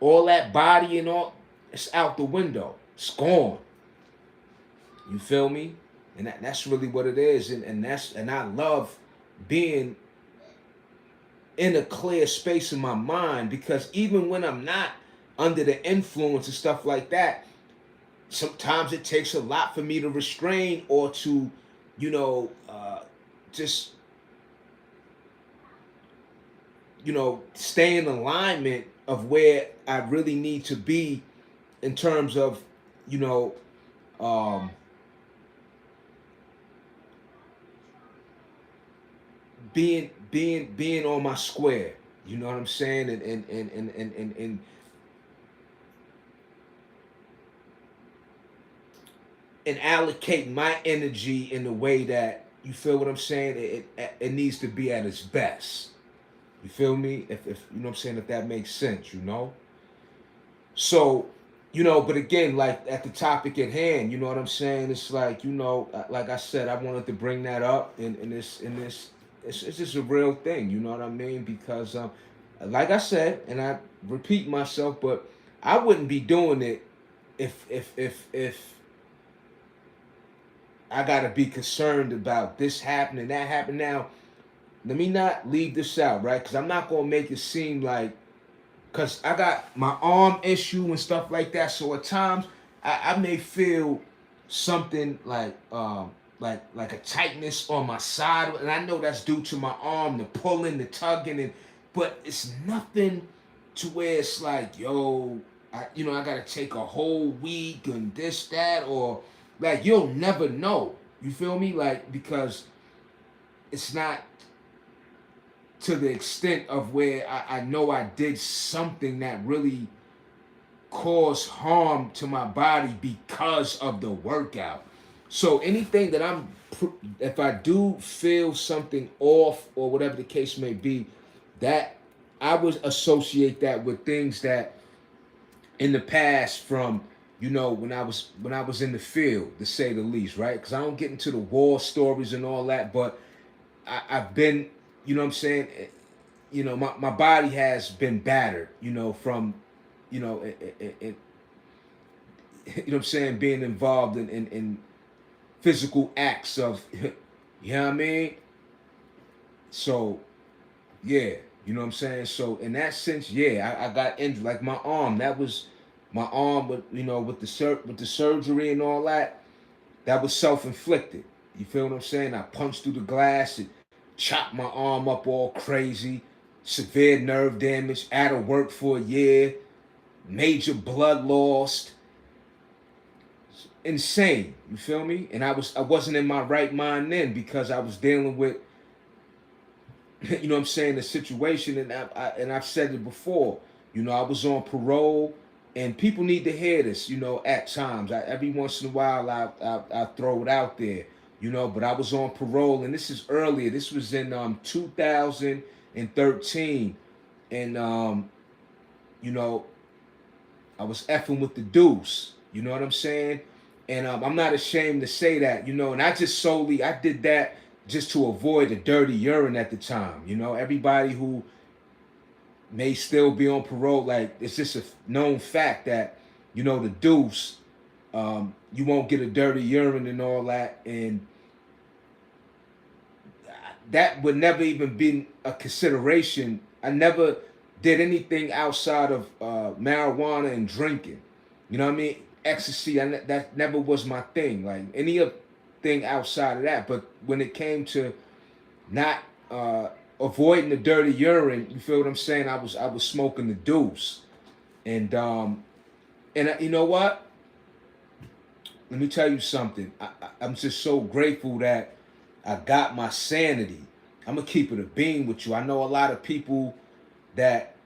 all that body and all, it's out the window. It's gone. You feel me? And that's really what it is. And I love being in a clear space in my mind, because even when I'm not under the influence and stuff like that, sometimes it takes a lot for me to restrain or to, just, stay in alignment of where I really need to be in terms of, um, being on my square. You know what I'm saying? And allocating my energy in the way that, you feel what I'm saying, it needs to be at its best. You feel me? If you know what I'm saying, if that makes sense. So, but again, like at the topic at hand, you know what I'm saying? It's like, like I said, I wanted to bring that up in this it's just a real thing, you know what I mean? Because like I said, and I repeat myself, but I wouldn't be doing it if I gotta be concerned about this happening, that happening. Now, let me not leave this out, right? Because I'm not gonna make it seem like, because I got my arm issue and stuff like that. So at times I may feel something like a tightness on my side, and I know that's due to my arm, the pulling, the tugging, but it's nothing to where it's like, yo, I gotta take a whole week and this, that, or like you'll never know. You feel me? Like, because it's not to the extent of where I know I did something that really caused harm to my body because of the workout. So anything that if I do feel something off or whatever the case may be, that I would associate that with things that in the past from, when I was in the field, to say the least, right? Because I don't get into the war stories and all that, but I've been, you know what I'm saying? My body has been battered, from, it, you know what I'm saying, being involved in physical acts of, you know what I mean? So, yeah, you know what I'm saying? So, in that sense, yeah, I got injured. Like my arm, that was my arm with with the surgery and all that. That was self-inflicted. You feel what I'm saying? I punched through the glass and chopped my arm up all crazy, severe nerve damage, out of work for a year, major blood loss, insane. You feel me? And I wasn't in my right mind then because I was dealing with what I'm saying, the situation, and I've said it before. I was on parole, and people need to hear this. At times, every once in a while, I throw it out there. But I was on parole, and this is earlier. This was in 2013, and I was effing with the deuce. You know what I'm saying? And I'm not ashamed to say that. And I did that just to avoid the dirty urine at the time. Everybody who may still be on parole, like, it's just a known fact that, the deuce, you won't get a dirty urine and all that. And that would never even be a consideration. I never did anything outside of marijuana and drinking. You know what I mean? Ecstasy, that never was my thing. Like, any thing outside of that. But when it came to not avoiding the dirty urine, you feel what I'm saying? I was smoking the deuce, and you know what? Let me tell you something. I'm just so grateful that I got my sanity. I'm gonna keep it a beam with you. I know a lot of people that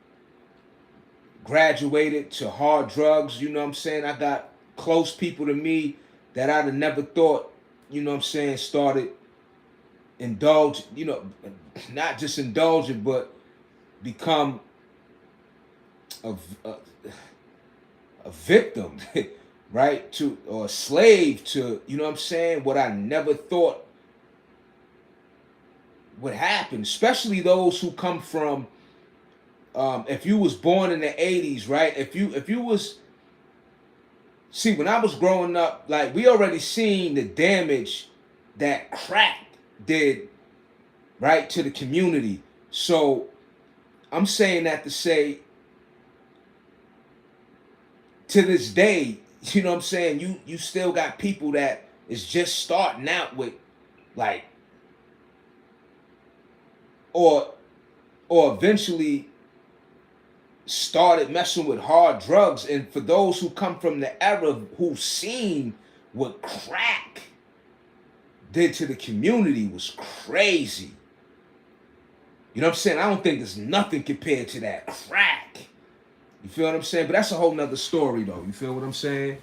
graduated to hard drugs. You know what I'm saying? I got close people to me that I'd have never thought, started indulge, not just indulgent, but become a victim, right? Or a slave to, what I never thought would happen, especially those who come from, if you was born in the 80s, right? If you was, see, when I was growing up, like, we already seen the damage that crack did, right, to the community. So I'm saying that to say, to this day, you still got people that is just starting out with, like, or eventually started messing with hard drugs. And for those who come from the era who've seen what crack did to the community, was crazy. You know what I'm saying? I don't think there's nothing compared to that crack. You feel what I'm saying? But that's a whole nother story, though. You feel what I'm saying?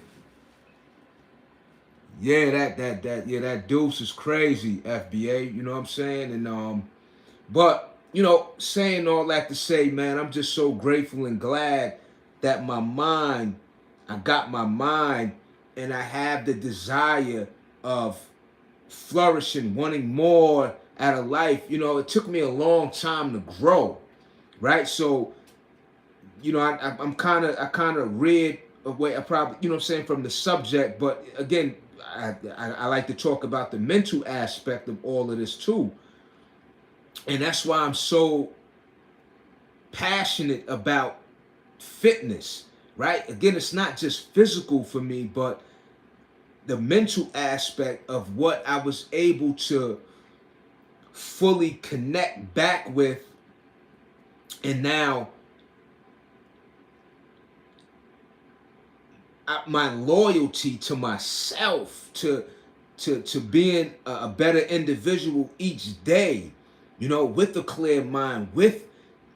Yeah, that deuce is crazy, FBA. You know what I'm saying? And but saying all that to say, man, I'm just so grateful and glad that I got my mind, and I have the desire of flourishing, wanting more out of life. It took me a long time to grow, right? So, I kind of read away, I probably, what I'm saying, from the subject. But again, I like to talk about the mental aspect of all of this too. And that's why I'm so passionate about fitness, right? Again, it's not just physical for me, but the mental aspect of what I was able to fully connect back with. And now my loyalty to myself, to being a better individual each day, with a clear mind, with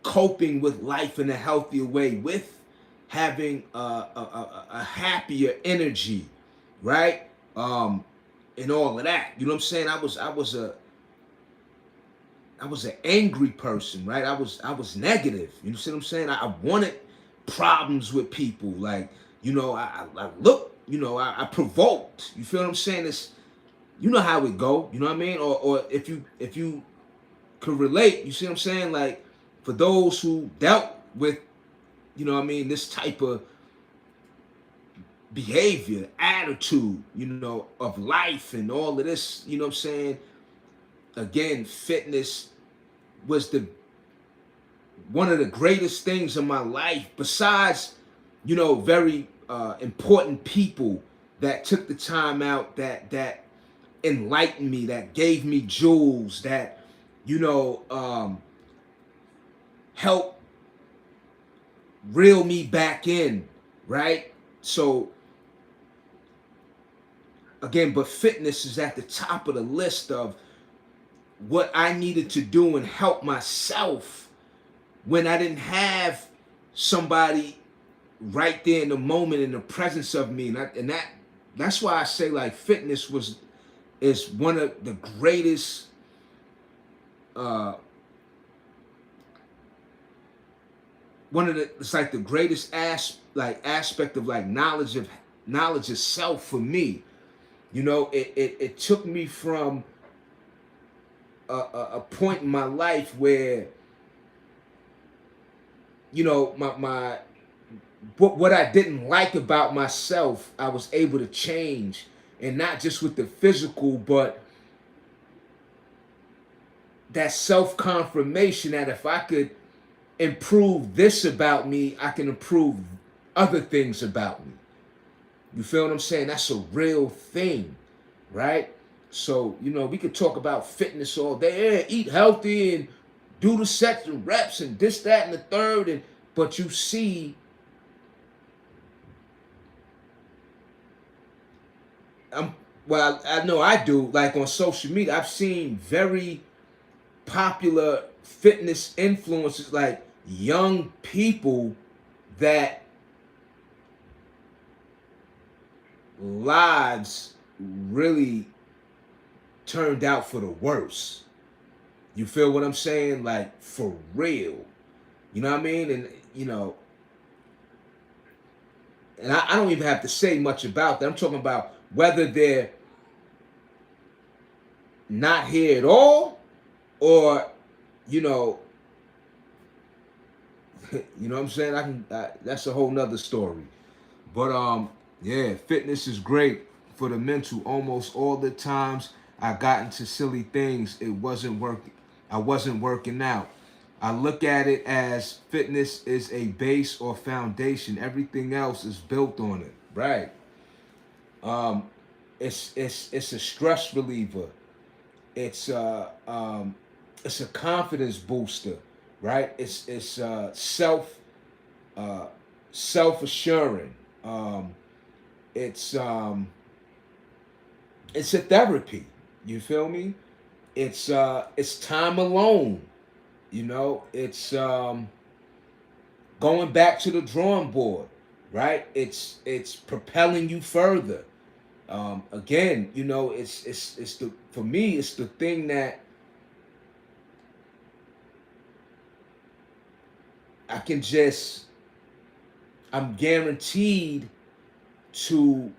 coping with life in a healthier way, with having a happier energy, right? And all of that. You know what I'm saying? I was an angry person, right? I was negative. You see what I'm saying? I wanted problems with people. Like, I look, I provoked. You feel what I'm saying? It's, how it go. You know what I mean? Or if you could relate, you see what I'm saying? Like, for those who dealt with, this type of behavior, attitude, of life and all of this, you know what I'm saying? Again, fitness was one of the greatest things in my life, besides, very important people that took the time out, that enlightened me, that gave me jewels, that helped reel me back in, right? So again, but fitness is at the top of the list of what I needed to do and help myself when I didn't have somebody right there in the moment in the presence of me. And that's why I say like fitness is one of the greatest it's like the greatest aspect of like knowledge of self for me. It took me from a point in my life where my what I didn't like about myself, I was able to change, and not just with the physical, but that self-confirmation that if I could improve this about me, I can improve other things about me. You feel what I'm saying? That's a real thing, right? So, we could talk about fitness all day. Yeah, eat healthy and do the sets and reps and this, that, and the third. But you see, I know I do, like on social media, I've seen very popular fitness influencers, like young people that lives really turned out for the worse. You feel what I'm saying? Like for real. You know what I mean? And I don't even have to say much about that. I'm talking about whether they're not here at all or, you know what I'm saying? That's a whole nother story. But yeah, fitness is great for the mental. Almost all the times I got into silly things, it wasn't working. I wasn't working out. I look at it as fitness is a base or foundation. Everything else is built on it. Right. Um, it's a stress reliever. It's it's a confidence booster. Right. It's uh, self assuring. Um, it's um, it's a therapy. You feel me? It's time alone. It's going back to the drawing board, right? It's propelling you further. Again, it's the for me it's the thing that I can just I'm guaranteed to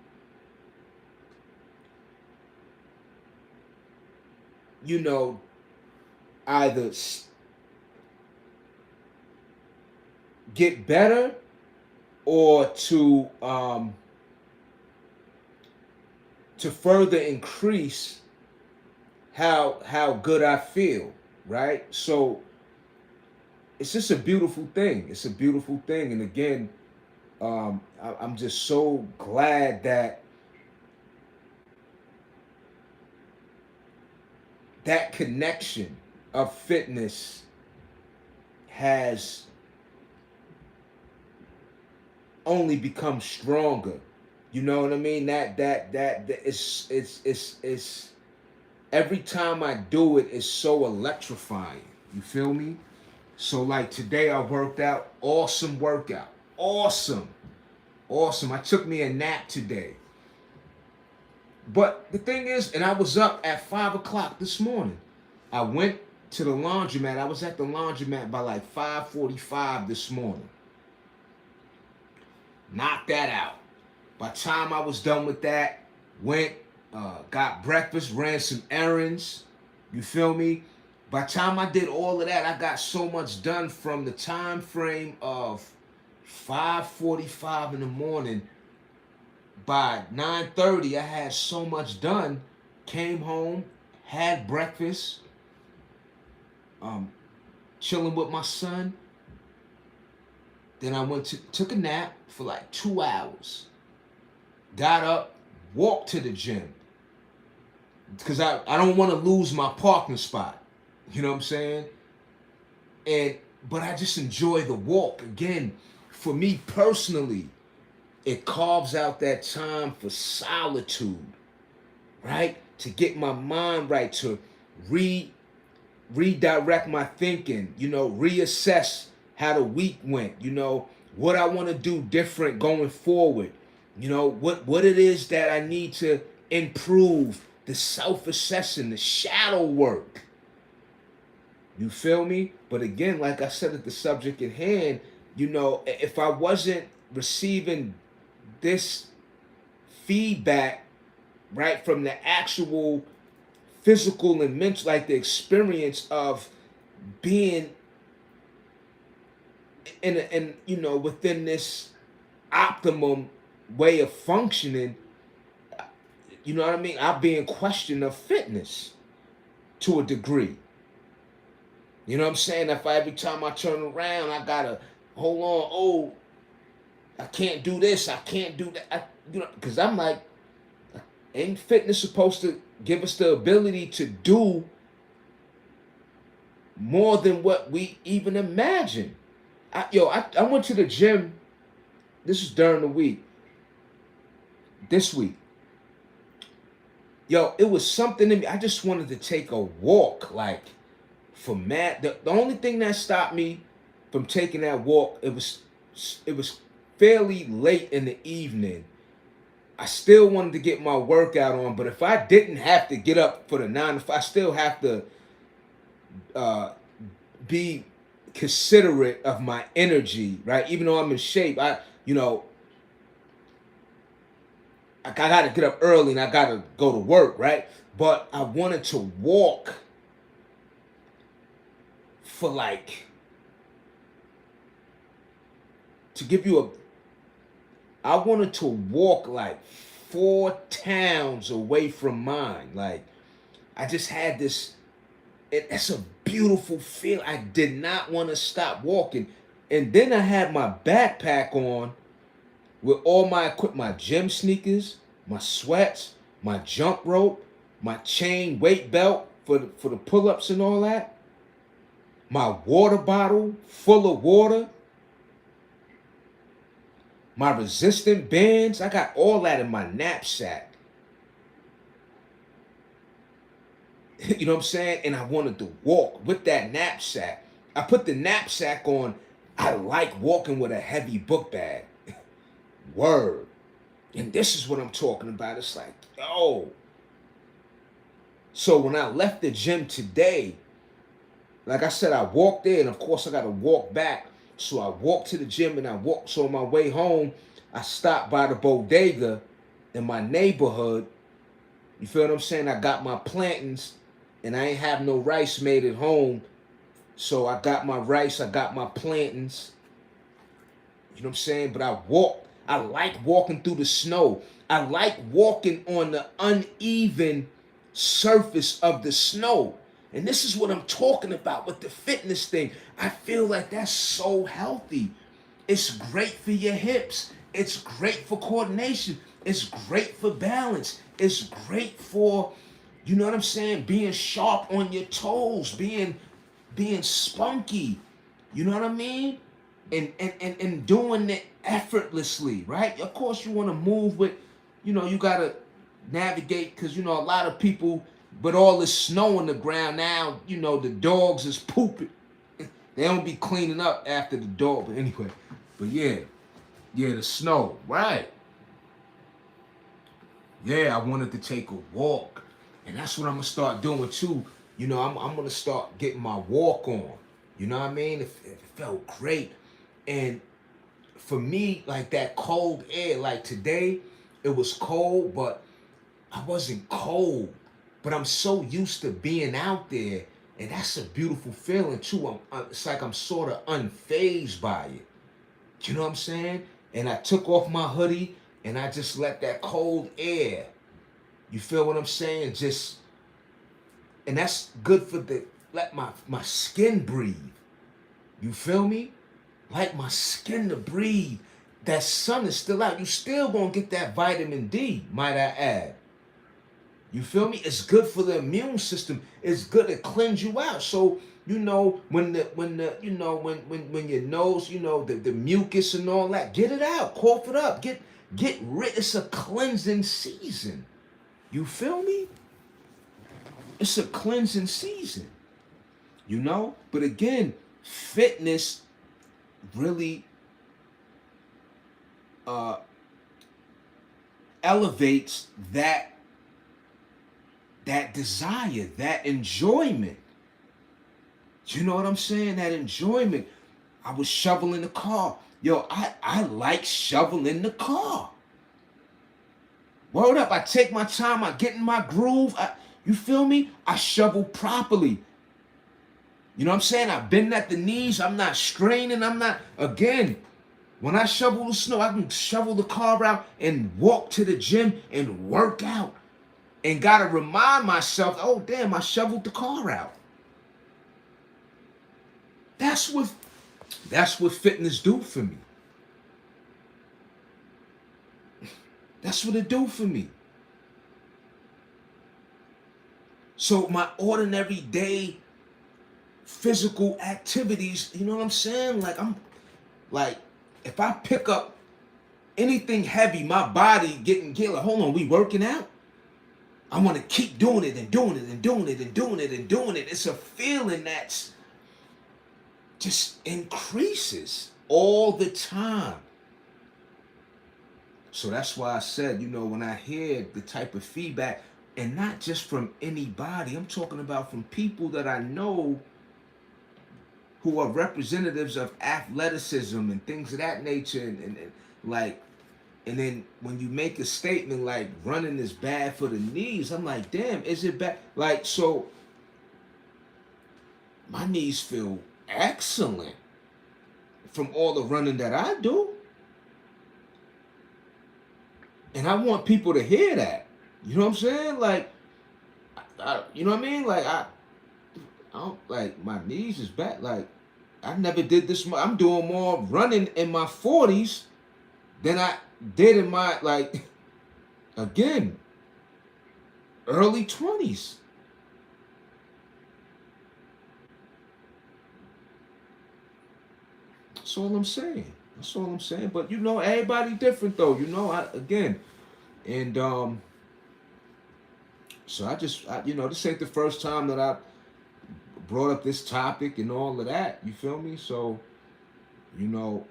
you know either get better or to further increase how good I feel, right? So it's just a beautiful thing. It's a beautiful thing, and again, I'm just so glad that that connection of fitness has only become stronger. You know what I mean? That it's every time I do it, it's so electrifying. You feel me? So like today I worked out, awesome workout. Awesome. Awesome. I took me a nap today. But the thing is, and I was up at 5 o'clock this morning. I went to the laundromat. I was at the laundromat by like 5:45 this morning. Knocked that out. By the time I was done with that, went, got breakfast, ran some errands. You feel me? By the time I did all of that, I got so much done from the time frame of 5:45 in the morning. By 9:30, I had so much done. Came home, had breakfast, um, chilling with my son, Then I took a nap for like 2 hours. Got up, walked to the gym. Because I don't want to lose my parking spot. You know what I'm saying? But I just enjoy the walk. Again, for me personally, it carves out that time for solitude, right? To get my mind right, to redirect my thinking, reassess how the week went, what I want to do different going forward, what it is that I need to improve, the self-assessing, the shadow work. You feel me? But again, like I said at the subject at hand, if I wasn't receiving this feedback, right, from the actual physical and mental, like the experience of being within this optimum way of functioning, you know what I mean? I'll be in question of fitness to a degree. You know what I'm saying? If every time I turn around, I gotta hold on. Oh, I can't do this. I can't do that. Because I'm like, ain't fitness supposed to give us the ability to do more than what we even imagine? I went to the gym. This was during the week. This week. It was something in me. I just wanted to take a walk, like, for Matt. The only thing that stopped me from taking that walk, it was fairly late in the evening. I still wanted to get my workout on, but if I didn't have to get up for the 9 to 5, I still have to be considerate of my energy, right? Even though I'm in shape, I got to get up early and I got to go to work, right? But I wanted to walk for I wanted to walk like 4 towns away from mine. Like, I just had this, it's a beautiful feel. I did not want to stop walking. And then I had my backpack on with all my equipment, my gym sneakers, my sweats, my jump rope, my chain weight belt for the pull-ups and all that, my water bottle full of water, my resistant bands. I got all that in my knapsack. You know what I'm saying? And I wanted to walk with that knapsack. I put the knapsack on. I like walking with a heavy book bag. Word. And this is what I'm talking about. It's like, yo. So when I left the gym today, like I said, I walked there, and of course I got to walk back. So I walked to the gym and I walked. So on my way home, I stopped by the bodega in my neighborhood. You feel what I'm saying? I got my plantains, and I ain't have no rice made at home. So I got my rice, I got my plantains. You know what I'm saying? But I walked. I like walking through the snow. I like walking on the uneven surface of the snow. And this is what I'm talking about with the fitness thing. I feel like that's so healthy. It's great for your hips. It's great for coordination. It's great for balance. It's great for, you know what I'm saying, being sharp on your toes, being spunky. You know what I mean? And doing it effortlessly, right? Of course, you want to move with, you got to navigate, because, a lot of people, but all this snow on the ground now, the dogs is pooping. They don't be cleaning up after the dog. But anyway, the snow, right? Yeah, I wanted to take a walk. And that's what I'm going to start doing too. I'm going to start getting my walk on. You know what I mean? It felt great. And for me, like that cold air, like today, it was cold, but I wasn't cold. But I'm so used to being out there. And that's a beautiful feeling too. It's like I'm sort of unfazed by it. You know what I'm saying? And I took off my hoodie and I just let that cold air, you feel what I'm saying? And that's good let my skin breathe. You feel me? like my skin to breathe. That sun is still out. You still gonna get that vitamin D, might I add. You feel me? It's good for the immune system. It's good to cleanse you out. So, when your nose, the mucus and all that, get it out, cough it up, get rid. It's a cleansing season. You feel me? It's a cleansing season. But again, fitness really elevates that desire, that enjoyment. You know what I'm saying? That enjoyment. I was shoveling the car. Yo, I like shoveling the car. Word up, I take my time, I get in my groove. You feel me? I shovel properly. You know what I'm saying? I bend at the knees. I'm not straining. Again, when I shovel the snow, I can shovel the car out and walk to the gym and work out. And gotta remind myself, oh damn, I shoveled the car out. That's what fitness do for me. That's what it do for me. So my ordinary day physical activities, you know what I'm saying? Like if I pick up anything heavy, my body getting like, hold on, we working out? I want to keep doing it and doing it and doing it and doing it and doing it. It's a feeling that's just increases all the time. So that's why I said, when I hear the type of feedback, and not just from anybody, I'm talking about from people that I know who are representatives of athleticism and things of that nature, and then when you make a statement like running is bad for the knees, I'm like, damn, is it bad? Like, so my knees feel excellent from all the running that I do. And I want people to hear that. You know what I'm saying? Like, you know what I mean? Like, I don't, like, my knees is bad. Like, I never did this much. I'm doing more running in my 40s than I did in my, like, again, early 20s. That's all I'm saying. That's all I'm saying. But everybody different though. So this ain't the first time that I brought up this topic and all of that. You feel me? So, what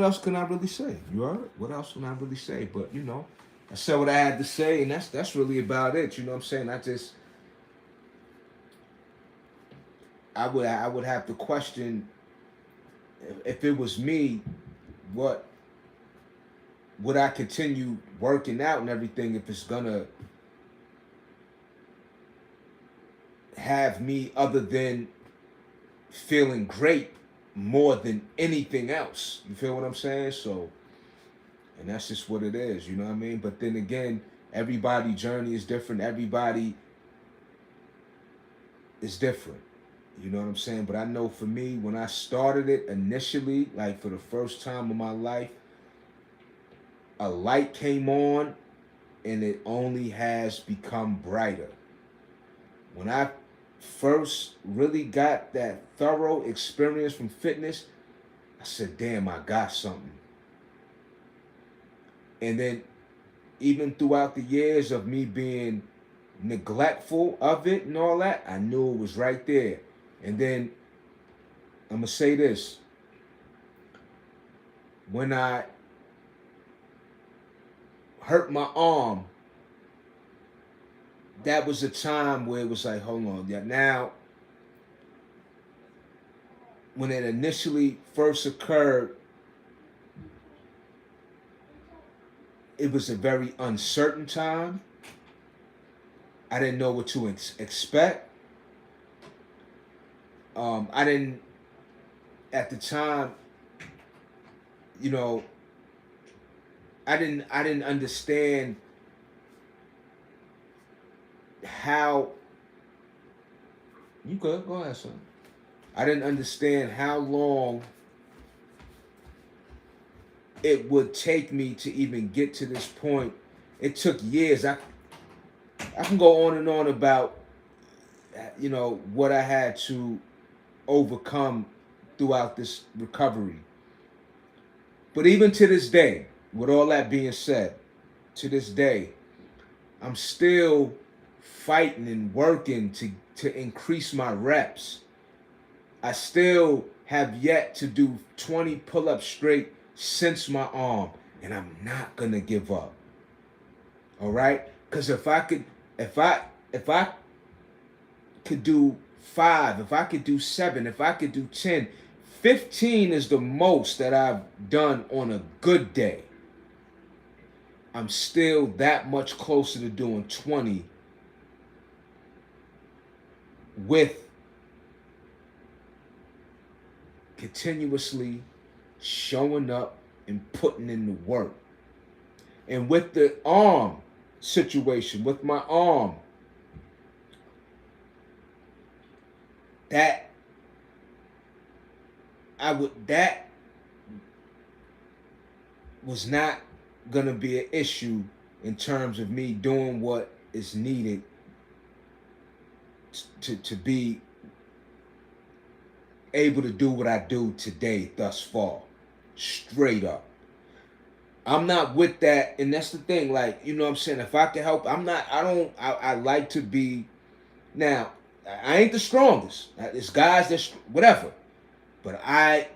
else can I really say? You heard? What else can I really say? But I said what I had to say, and that's really about it. You know what I'm saying? I would have to question if it was me, what would I continue working out and everything if it's gonna have me other than feeling great more than anything else. You feel what I'm saying? So, and that's just what it is, you know what I mean? But then again, everybody's journey is different. Everybody is different. You know what I'm saying? But I know for me, when I started it initially, like for the first time in my life, a light came on and it only has become brighter. When I first really got that thorough experience from fitness, I said, damn, I got something. And then even throughout the years of me being neglectful of it and all that, I knew it was right there. And then I'm going to say this. When I hurt my arm, that was a time where it was like, hold on. Yeah, now, when it initially first occurred, it was a very uncertain time. I didn't know what to expect. I didn't, at the time, I didn't understand how. You go ahead, son. I didn't understand how long it would take me to even get to this point. It took years. I can go on and on about, what I had to overcome throughout this recovery. But even to this day, with all that being said, to this day, I'm still fighting and working to increase my reps. I still have yet to do 20 pull-ups straight since my arm, and I'm not gonna give up. All right? Because if I could do 5, if I could do 7, if I could do 10, 15 is the most that I've done on a good day. I'm still that much closer to doing 20 with continuously showing up and putting in the work. And with the arm situation, with my arm, that was not gonna be an issue in terms of me doing what is needed to be able to do what I do today thus far. Straight up. I'm not with that, and that's the thing, like, you know what I'm saying? If I can help, I like to be, now, I ain't the strongest. It's guys that's whatever. But I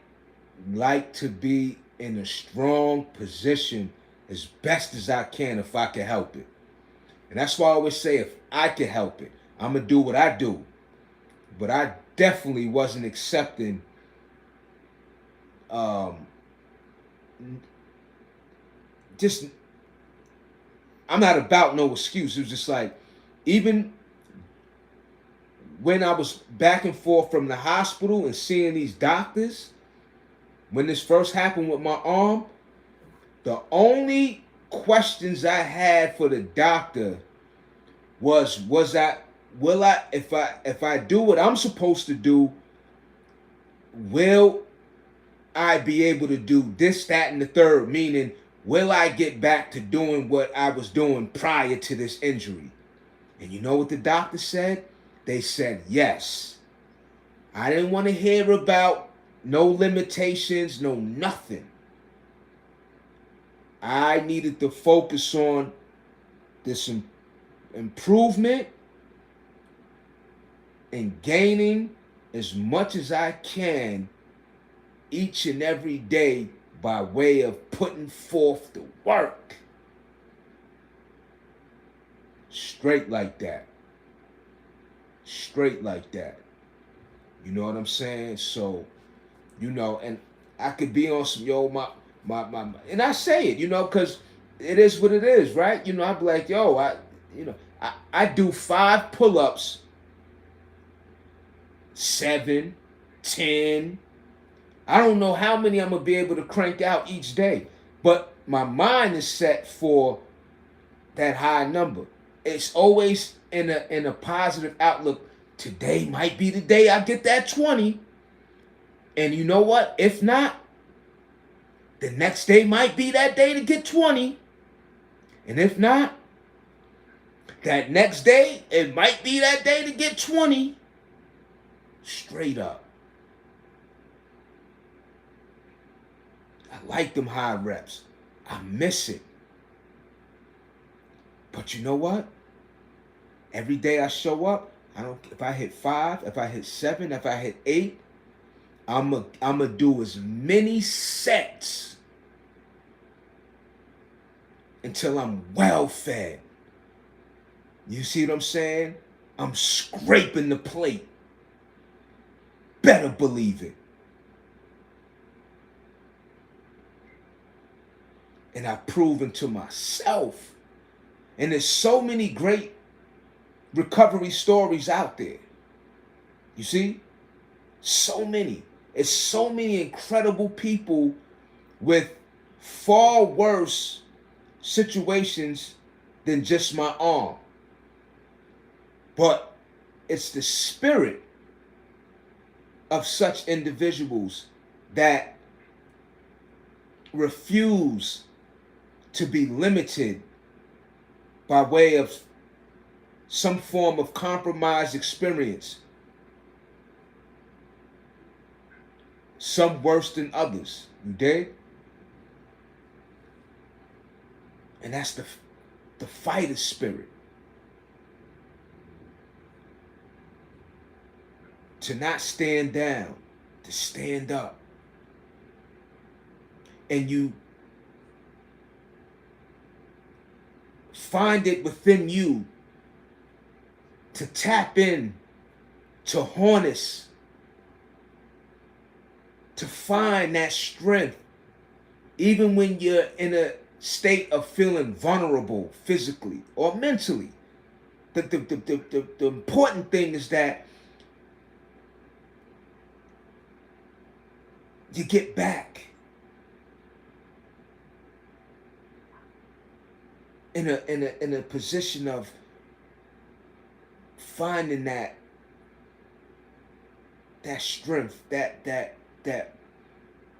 like to be in a strong position as best as I can if I can help it. And that's why I always say, if I can help it, I'm going to do what I do. But I definitely wasn't accepting just, I'm not about no excuse. It was just like, even when I was back and forth from the hospital and seeing these doctors, when this first happened with my arm, the only questions I had for the doctor was if I do what I'm supposed to do, will I be able to do this, that, and the third? Meaning, will I get back to doing what I was doing prior to this injury? And you know what the doctor said? They said yes. I didn't want to hear about no limitations, no nothing. I needed to focus on this improvement and gaining as much as I can each and every day by way of putting forth the work. Straight like that. Straight like that. You know what I'm saying? So, and I could be on some, my, and I say it, because it is what it is, right? I'd be like, I do 5 pull-ups, 7, 10. I don't know how many I'm going to be able to crank out each day, but my mind is set for that high number. It's always in a positive outlook. Today might be the day I get that 20. And you know what? If not, the next day might be that day to get 20. And if not, that next day, it might be that day to get 20. Straight up. I like them high reps. I miss it. But you know what? Every day I show up, if I hit 5, if I hit 7, if I hit 8, I'm gonna do as many sets until I'm well fed. You see what I'm saying? I'm scraping the plate. Better believe it. And I've proven to myself. And there's so many great recovery stories out there. You see? So many. It's so many incredible people with far worse situations than just my arm. But it's the spirit of such individuals that refuse to be limited by way of some form of compromised experience, some worse than others. You dig? And that's the fighter spirit. To not stand down, to stand up. And you find it within you to tap in to harness, to find that strength, even when you're in a state of feeling vulnerable physically or mentally. The important thing is that you get back in a position of finding that strength, that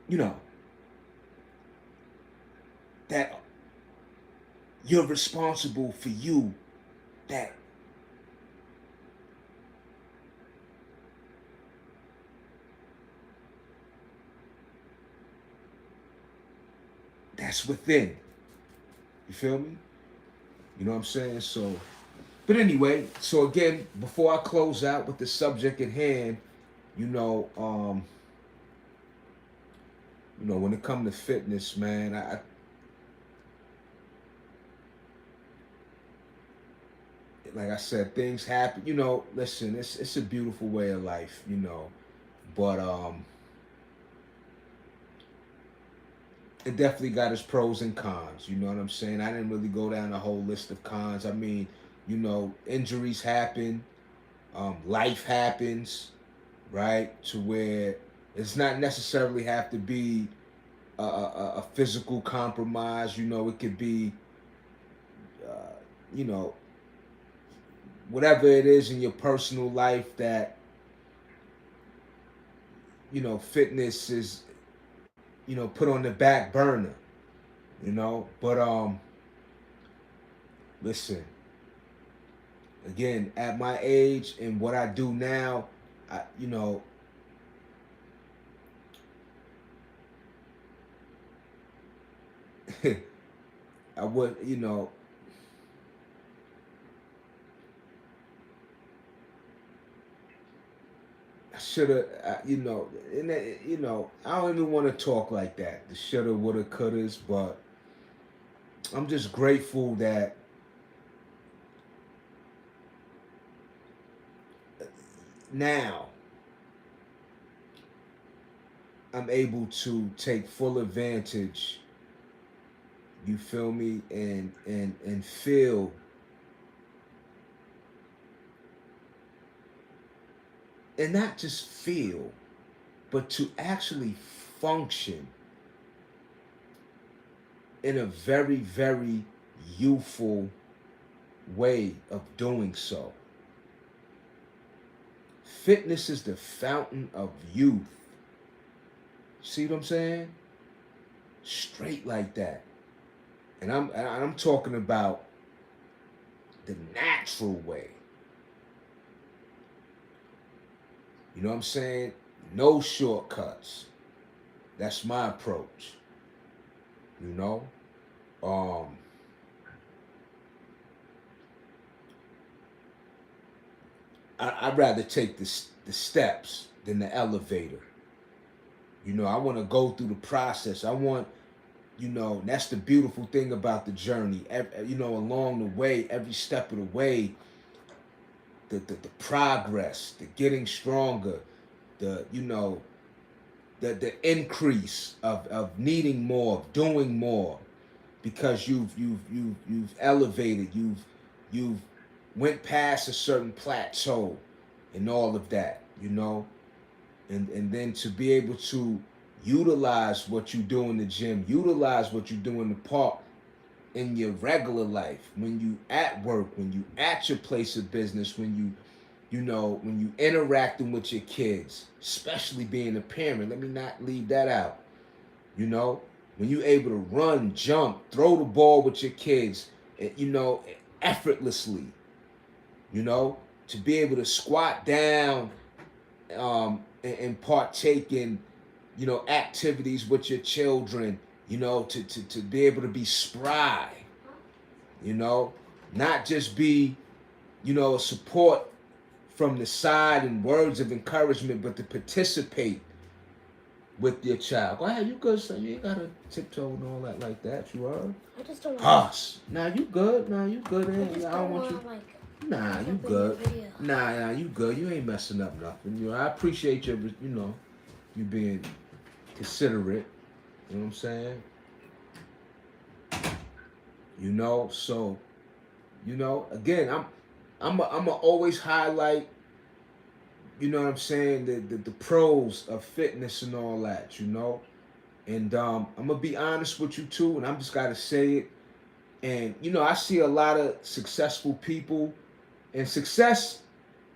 you know, that you're responsible for you, that that's within. You feel me? You know what I'm saying? So, but anyway, so again, before I close out with the subject at hand, you know, when it comes to fitness, man, like I said, things happen. You know, listen, it's a beautiful way of life, you know, but it definitely got its pros and cons. You know what I'm saying? I didn't really go down a whole list of cons. I mean, you know, injuries happen, life happens, right? To where it's not necessarily have to be a physical compromise. You know, it could be, you know, whatever it is in your personal life that, you know, fitness is, you know, put on the back burner, you know. But listen, again, at my age and what I do now, you know, I would, you know, I should have, you know, and you know, I don't even want to talk like that. The shoulda, woulda, couldas, but I'm just grateful that now I'm able to take full advantage. You feel me? And feel, and not just feel, but to actually function in a very, very youthful way of doing so. Fitness is the fountain of youth. See what I'm saying? Straight like that. And I'm talking about the natural way. You know what I'm saying? No shortcuts. That's my approach. You know? Um I'd rather take the steps than the elevator. You know, I want to go through the process. I want, you know, that's the beautiful thing about the journey. You know, along the way, every step of the way, the progress, the getting stronger, the, you know, the increase of needing more, of doing more, because you've elevated, you've went past a certain plateau and all of that, you know. And then to be able to utilize what you do in the gym, utilize what you do in the park in your regular life, when you at work, when you at your place of business, when you you know, when you interacting with your kids, especially being a parent, let me not leave that out. You know, when you able to run, jump, throw the ball with your kids, you know, effortlessly, you know, to be able to squat down and partake in, you know, activities with your children, you know, to be able to be spry, you know, not just be, you know, support from the side and words of encouragement, but to participate with your child. Go ahead, you good, son. You ain't gotta tiptoe and all that like that. You are. I just don't want. Hush. Nah, you good. Nah, you good. I don't want you. Nah, you good. Nah, you good. You ain't messing up nothing. You know, I appreciate your, you know, you being considerate. You know what I'm saying? You know, so, you know, again, I'm a always highlight, you know what I'm saying, the pros of fitness and all that, you know. And I'm gonna be honest with you too, and I'm just gotta say it. And you know, I see a lot of successful people, and success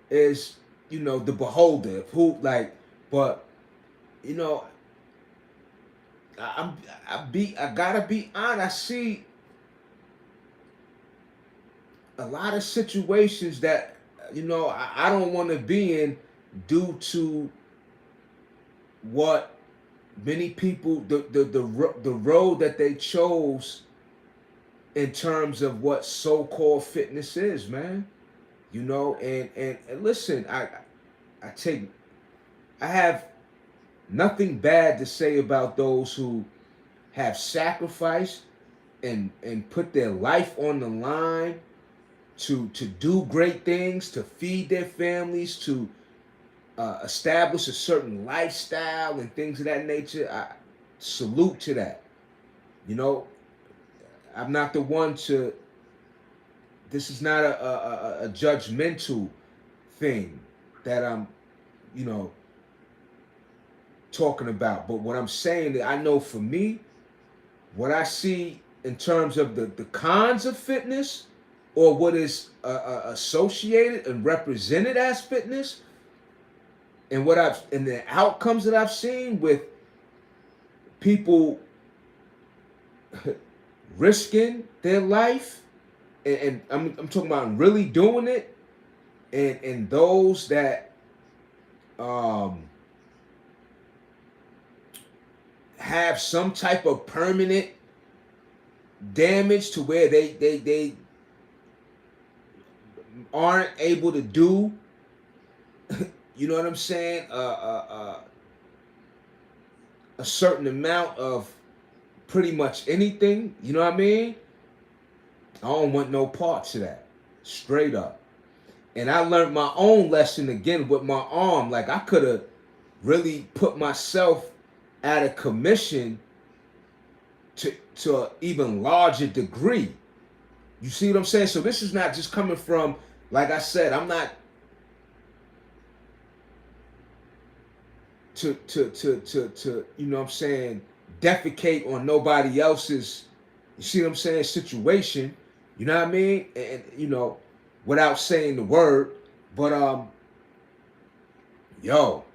is, you know, the beholder of who, like, but you know, I gotta be honest. I see a lot of situations that, you know, I don't want to be in due to what many people, the road that they chose in terms of what so-called fitness is, man. You know, and listen, I have nothing bad to say about those who have sacrificed and put their life on the line to do great things, to feed their families, to establish a certain lifestyle and things of that nature. I salute to that. You know, I'm not the one to. This is not a judgmental thing that I'm, you know, talking about. But what I'm saying that I know for me, what I see in terms of the cons of fitness or what is associated and represented as fitness, and what I've and the outcomes that I've seen with people risking their life, and I'm talking about really doing it, and those that have some type of permanent damage to where they aren't able to do, you know what I'm saying, a certain amount of pretty much anything, you know what I mean? I don't want no parts of that, straight up. And I learned my own lesson again with my arm. Like, I could have really put myself at a commission to an even larger degree. You see what I'm saying? So this is not just coming from, like I said, I'm not to you know what I'm saying, defecate on nobody else's, you see what I'm saying, situation. You know what I mean? And you know, without saying the word, but yo,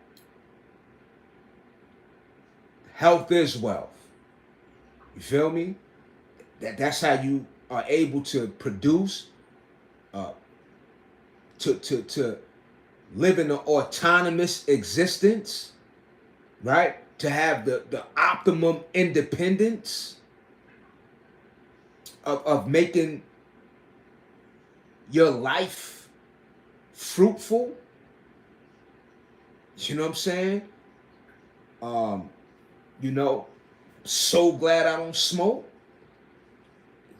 health is wealth. You feel me? That's how you are able to produce, uh, to live in an autonomous existence, right? To have the optimum independence of making your life fruitful. You know what I'm saying? You know, so glad I don't smoke.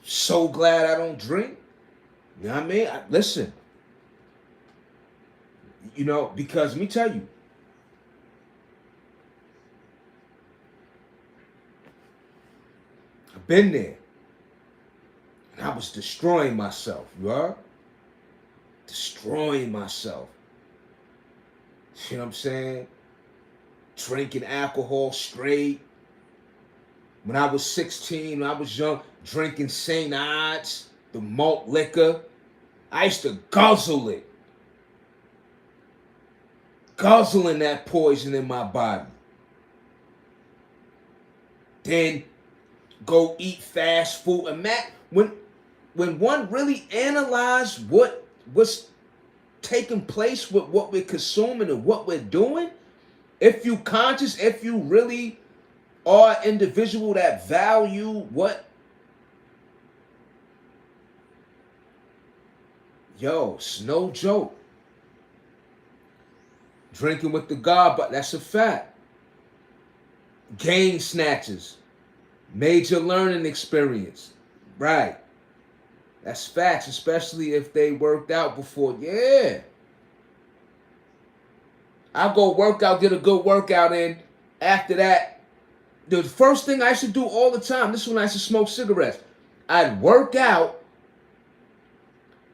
So glad I don't drink. You know what I mean? Listen, you know, because let me tell you, I've been there. And I was destroying myself, you heard? Destroying myself. You know what I'm saying? Drinking alcohol straight. When I was 16, when I was young, drinking St. Ides, the malt liquor. I used to guzzle it. guzzling that poison in my body. Then go eat fast food. And when one really analyze what's taking place with what we're consuming and what we're doing, if you conscious, if you really are an individual that value it's no joke. Drinking with the God, but that's a fact. Game snatches, major learning experience, right? That's facts, especially if they worked out before. Yeah. I'll go work out, get a good workout in. After that, the first thing I used to do all the time, this is when I used to smoke cigarettes. I'd work out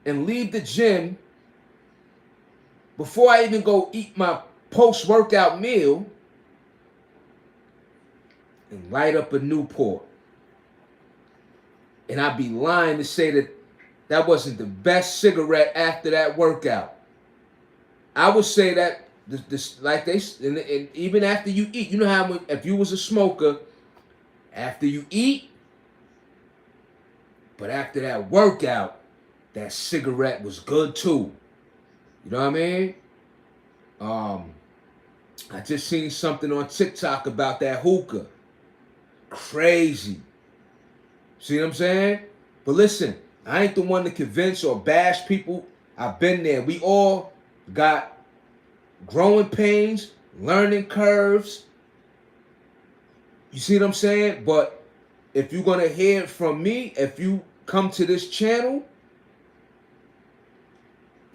and leave the gym before I even go eat my post-workout meal and light up a Newport. And I'd be lying to say that wasn't the best cigarette after that workout. I would say that this like they and even after you eat, you know how if you was a smoker, after you eat, but after that workout, that cigarette was good too. You know what I mean? I just seen something on TikTok about that hookah. Crazy. See what I'm saying? But listen, I ain't the one to convince or bash people. I've been there. We all got growing pains, learning curves. You see what I'm saying? But if you're going to hear it from me, if you come to this channel,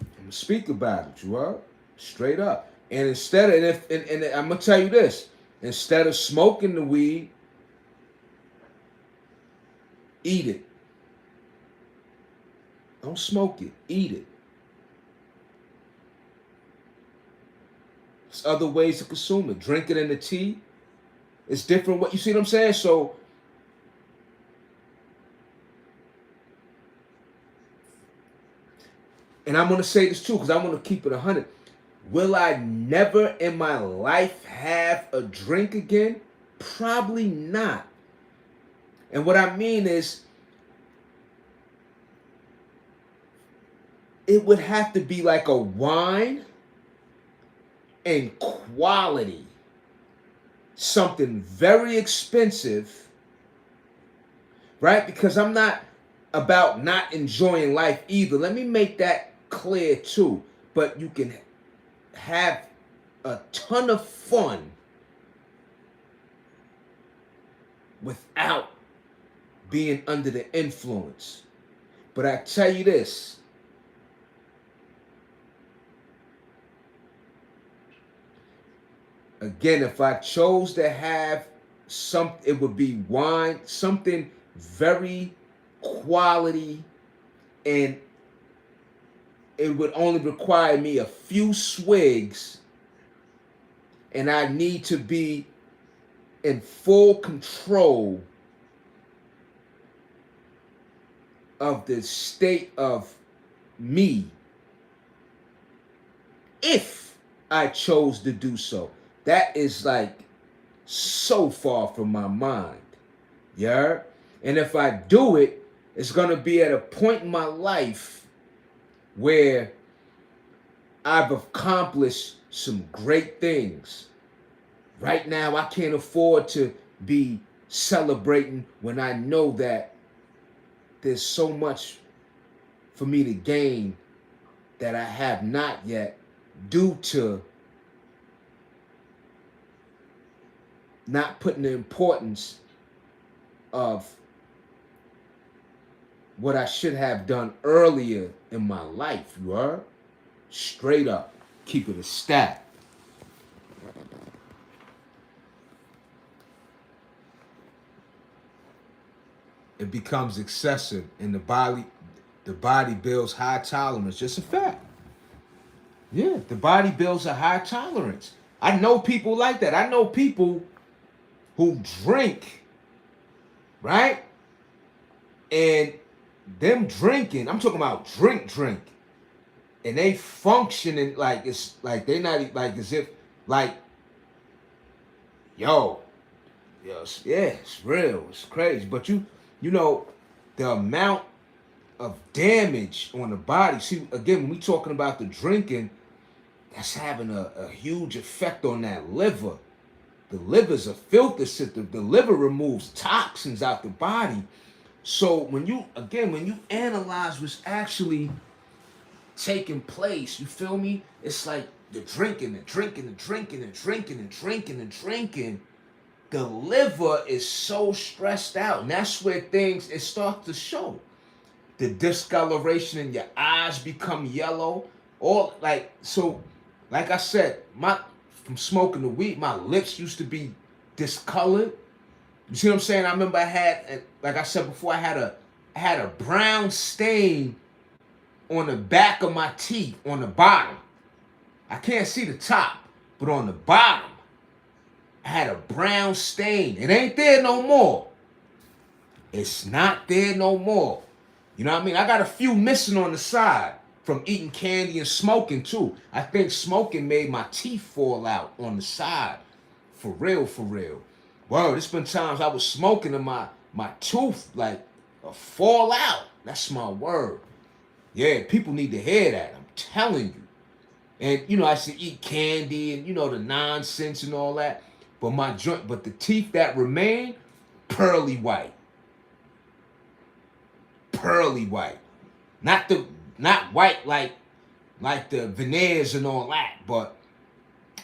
I'm going to speak about it, you are? Straight up. And instead of, and I'm going to tell you this, instead of smoking the weed, eat it. Don't smoke it. Eat it. There's other ways to consume it. Drink it in the tea. It's different. What you see what I'm saying? So, and I'm going to say this too because I want to keep it 100. Will I never in my life have a drink again? Probably not. And what I mean is, it would have to be like a wine and quality. Something very expensive, right? Because I'm not about not enjoying life either. Let me make that clear too. But you can have a ton of fun without being under the influence. But I tell you this, again, if I chose to have something, it would be wine, something very quality, and it would only require me a few swigs, and I need to be in full control of the state of me if I chose to do so. That is like so far from my mind. Yeah? And if I do it, it's going to be at a point in my life where I've accomplished some great things. Right now, I can't afford to be celebrating when I know that there's so much for me to gain that I have not yet due to not putting the importance of what I should have done earlier in my life, you heard? Straight up. Keep it a stat. It becomes excessive and the body builds high tolerance. Just a fact. Yeah, the body builds a high tolerance. I know people like that. I know people who drink, right? And them drinking, I'm talking about drink. and they functioning like it's like they not like as if like yo, yes, yeah, it's real, it's crazy. But you know, the amount of damage on the body. See, again, when we talking about the drinking, that's having a huge effect on that liver. The liver's a filter system. The liver removes toxins out the body. So when you analyze what's actually taking place, you feel me? It's like the drinking, the drinking, the drinking, the drinking, the drinking, the drinking. The liver is so stressed out, and that's where things it starts to show. The discoloration in your eyes become yellow. All like so, like I said, my from smoking the weed, my lips used to be discolored. You see what I'm saying? I remember I had, like I said before, I had a brown stain on the back of my teeth on the bottom. I can't see the top, but on the bottom, I had a brown stain. It ain't there no more. It's not there no more. You know what I mean? I got a few missing on the side from eating candy and smoking too. I think smoking made my teeth fall out on the side. For real, for real. Word, there's been times I was smoking and my tooth like fall out. That's my word. Yeah, people need to hear that. I'm telling you. And you know, I used to eat candy and you know the nonsense and all that. But the teeth that remain, pearly white. Pearly white. Not white like the veneers and all that, but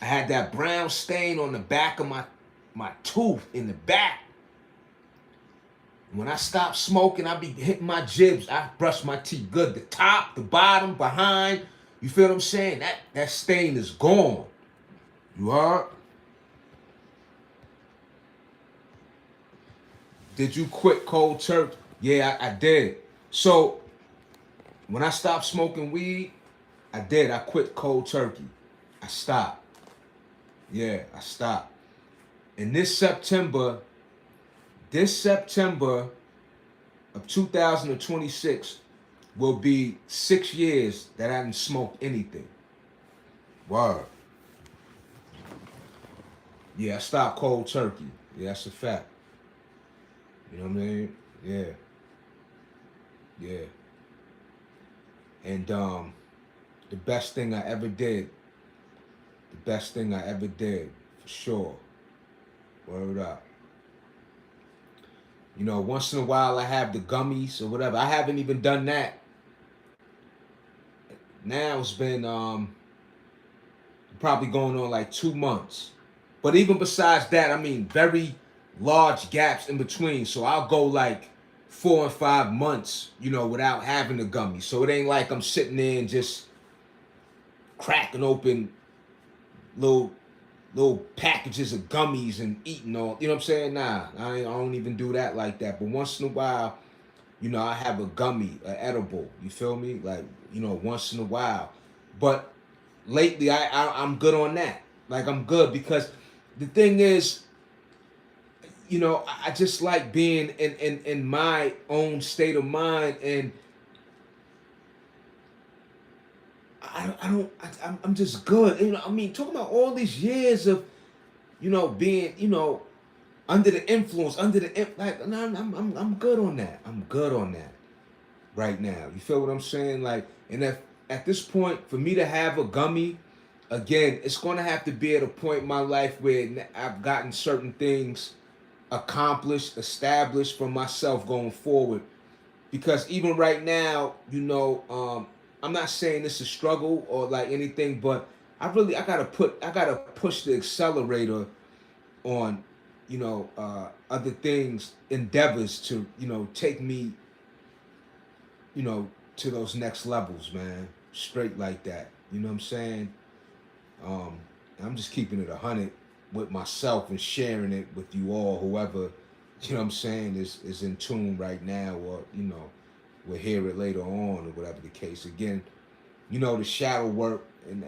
I had that brown stain on the back of my tooth in the back. When I stopped smoking, I be hitting my jibs. I brush my teeth good. The top, the bottom, behind. You feel what I'm saying? That stain is gone. You are? Did you quit cold turkey? Yeah, I did. So when I stopped smoking weed, I did. I quit cold turkey. I stopped. Yeah, I stopped. And this September of 2026 will be 6 years that I didn't smoke anything. Word. Yeah, I stopped cold turkey. Yeah, that's a fact. You know what I mean? Yeah. Yeah. And the best thing I ever did. The best thing I ever did, for sure. Word up. You know, once in a while I have the gummies or whatever. I haven't even done that. Now it's been probably going on like 2 months. But even besides that, I mean, very large gaps in between. So I'll go like 4 and 5 months, you know, without having the gummy. So it ain't like I'm sitting there and just cracking open little packages of gummies and eating all. You know what I'm saying? Nah, I don't even do that like that. But once in a while, you know, I have a gummy, an edible. You feel me? Like, you know, once in a while. But lately, I'm good on that. Like, I'm good because the thing is, you know, I just like being in my own state of mind, and I'm just good. You know, I mean, talking about all these years of, you know, being, you know, under the influence, like, no, I'm good on that. I'm good on that right now. You feel what I'm saying? Like, and if at this point, for me to have a gummy, again, it's going to have to be at a point in my life where I've gotten certain things accomplished, established for myself going forward. Because even right now, you know, I'm not saying it's a struggle or like anything, but I gotta push the accelerator on, you know, other things, endeavors to, you know, take me, you know, to those next levels, man. Straight like that. You know what I'm saying? Um, I'm just keeping it 100 with myself and sharing it with you all, whoever, you know what I'm saying, is in tune right now, or, you know, we'll hear it later on or whatever the case. Again, you know, the shadow work, and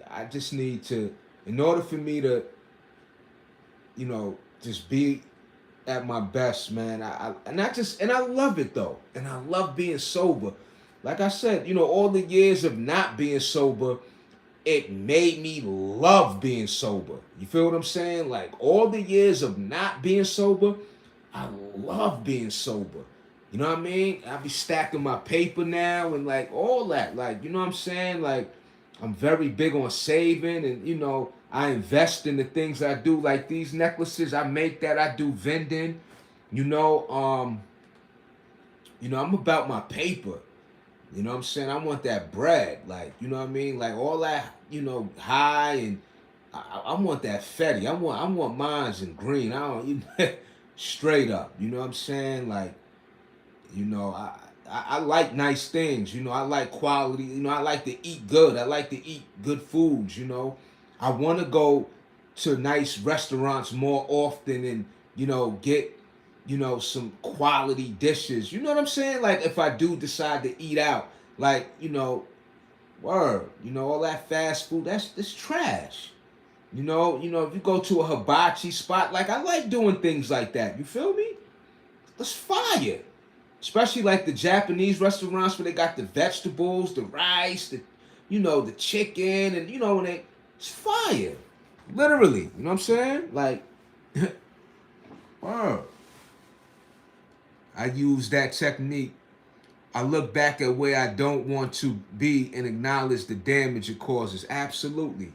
I just need to, in order for me to, you know, just be at my best, man. And I love it though, and I love being sober, like I said, you know, all the years of not being sober, it made me love being sober. You feel what I'm saying? Like all the years of not being sober, I love being sober. You know what I mean? I be stacking my paper now and like all that. Like, you know what I'm saying? Like I'm very big on saving and you know, I invest in the things I do like these necklaces. I make that, I do vending. You know, I'm about my paper. You know what I'm saying? I want that bread. Like, you know what I mean? Like all that, you know, high and I want that fetty. I want mines in green. I don't straight up. You know what I'm saying? Like, you know, I like nice things. You know, I like quality. You know, I like to eat good. I like to eat good foods. You know, I want to go to nice restaurants more often and you know get some quality dishes. You know what I'm saying? Like if I do decide to eat out, like word, all that fast food that's trash. If you go to a hibachi spot, like I like doing things like that. You feel me? That's fire. Especially like the Japanese restaurants where they got the vegetables, the rice, the chicken, and when it's fire. Literally. You know what I'm saying? Like, wow. I use that technique. I look back at where I don't want to be and acknowledge the damage it causes. Absolutely.